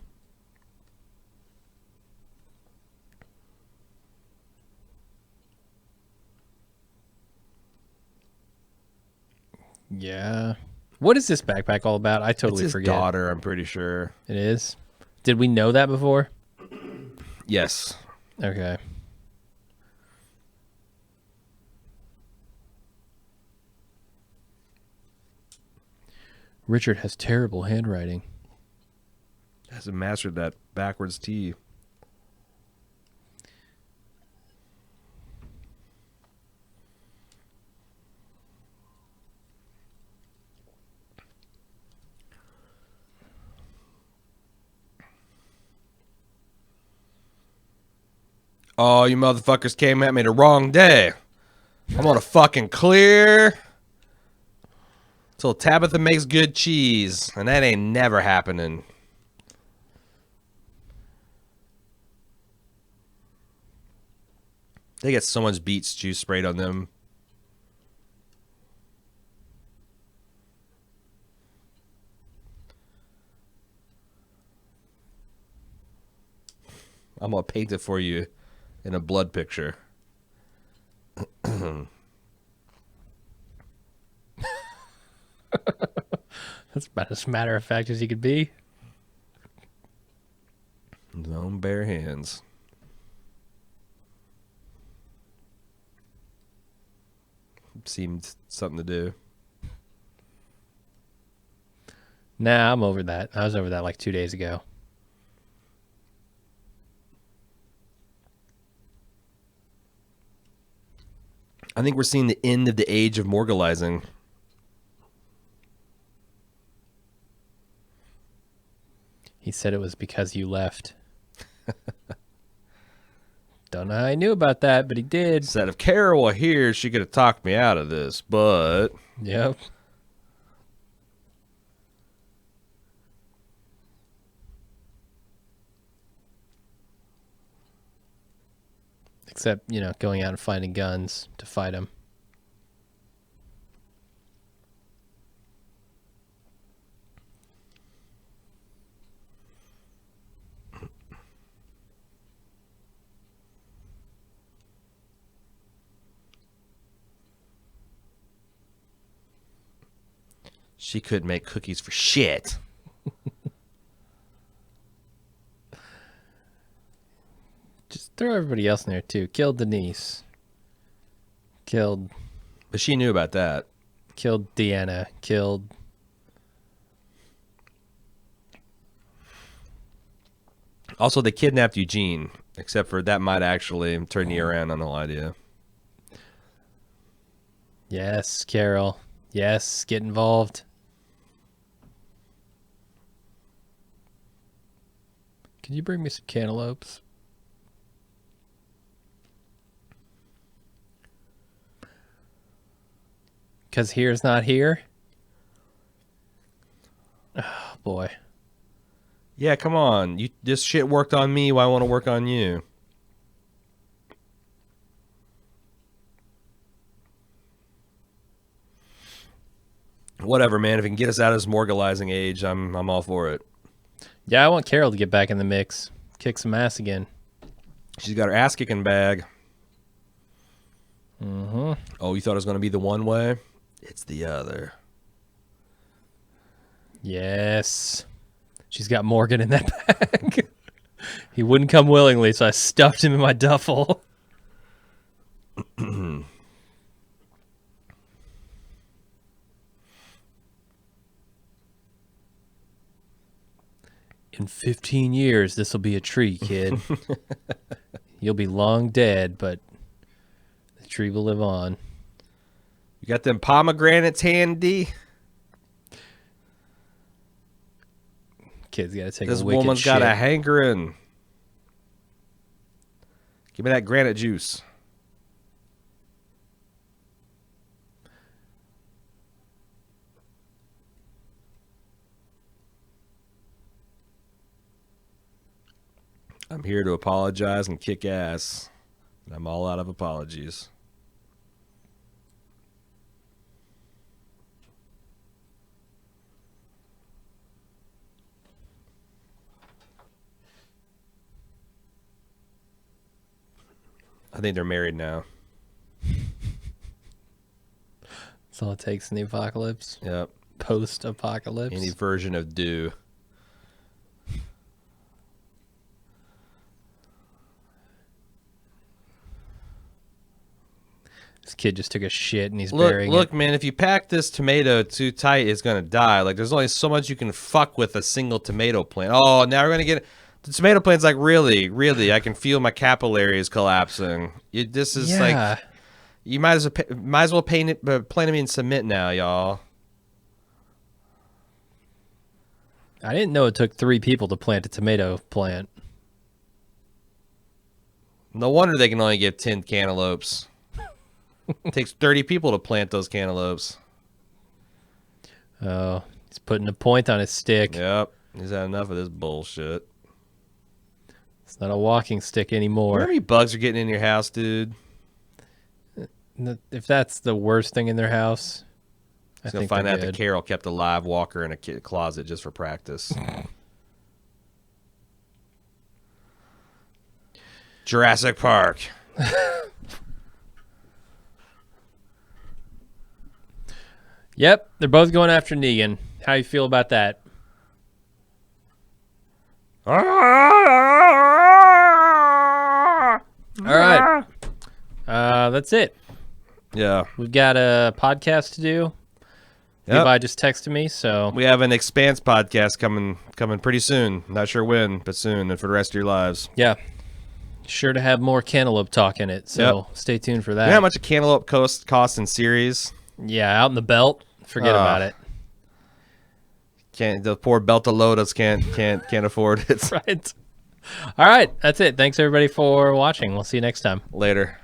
Yeah. What is this backpack all about? I totally It's his forget. daughter, I'm pretty sure. It is? Did we know that before? Yes. Okay. Richard has terrible handwriting. Hasn't mastered that backwards T. Oh, you motherfuckers came at me the wrong day. I'm gonna fucking clear till Tabitha makes good cheese, and that ain't never happening. They get so much Beets juice sprayed on them. I'm gonna paint it for you in a blood picture. That's about as matter of fact as he could be. His own bare hands. Seemed something to do. Nah, I'm over that. I was over that like 2 days ago. I think we're seeing the end of the age of morgalizing. He said it was because you left. Don't know how he knew about that, but he did. Said if Carol were here, she could have talked me out of this, but Yep. Except, going out and finding guns to fight him. she couldn't make cookies for shit. Just throw everybody else in there, too. Killed Denise. Killed But she knew about that. Deanna. Killed... Also, they kidnapped Eugene, except for that might actually turn you around on the whole idea. Yes, Carol. Yes, get involved. Can you bring me some cantaloupes? Because here's not here? Oh, boy. Yeah, come on. This shit worked on me. Why want to work on you? Whatever, man. If it can get us out of this morgalizing age, I'm all for it. Yeah, I want Carol to get back in the mix. Kick some ass again. She's got her ass kicking bag. Mm-hmm. Oh, you thought it was going to be the one way? It's the other. Yes. She's got Morgan in that bag. He wouldn't come willingly, so I stuffed him in my duffel. In 15 years, this will be a tree, kid. You'll be long dead, but the tree will live on. You got them pomegranates handy? Kid's got to take This a wicked woman's shit. got a hankering. Give me that granite juice. I'm here to apologize and kick ass. I'm all out of apologies. I think they're married now. That's all it takes in the apocalypse. Yep. Post-apocalypse. Any version of do. This kid just took a shit and he's burying Look, it. man, if you pack this tomato too tight, it's going to die. Like, there's only so much you can fuck with a single tomato plant. Oh, now we're going to get... The tomato plant's like, really, I can feel my capillaries collapsing. This is like... You might as well plant them in cement now, y'all. I didn't know it took 3 people to plant a tomato plant. No wonder they can only give 10 cantaloupes. It takes 30 people to plant those cantaloupes. Oh, he's putting a point on his stick. Yep. He's had enough of this bullshit. It's not a walking stick anymore. How many bugs are getting in your house, dude? If that's the worst thing in their house, I He's going to think find they're out that good. Carol kept a live walker in a closet just for practice. Jurassic Park. Yep, they're both going after Negan. How you feel about that? All right. That's it. Yeah. We've got a podcast to do. Yep. Levi just texted me, so We have an Expanse podcast coming pretty soon. Not sure when, but soon, and for the rest of your lives. yeah. Sure to have more cantaloupe talk in it, so stay tuned for that. You know how much a cantaloupe costs in series? Yeah, out in the belt. Forget about it. The poor Beltalotas can't afford it. Right. All right, that's it. Thanks everybody for watching. We'll see you next time. Later.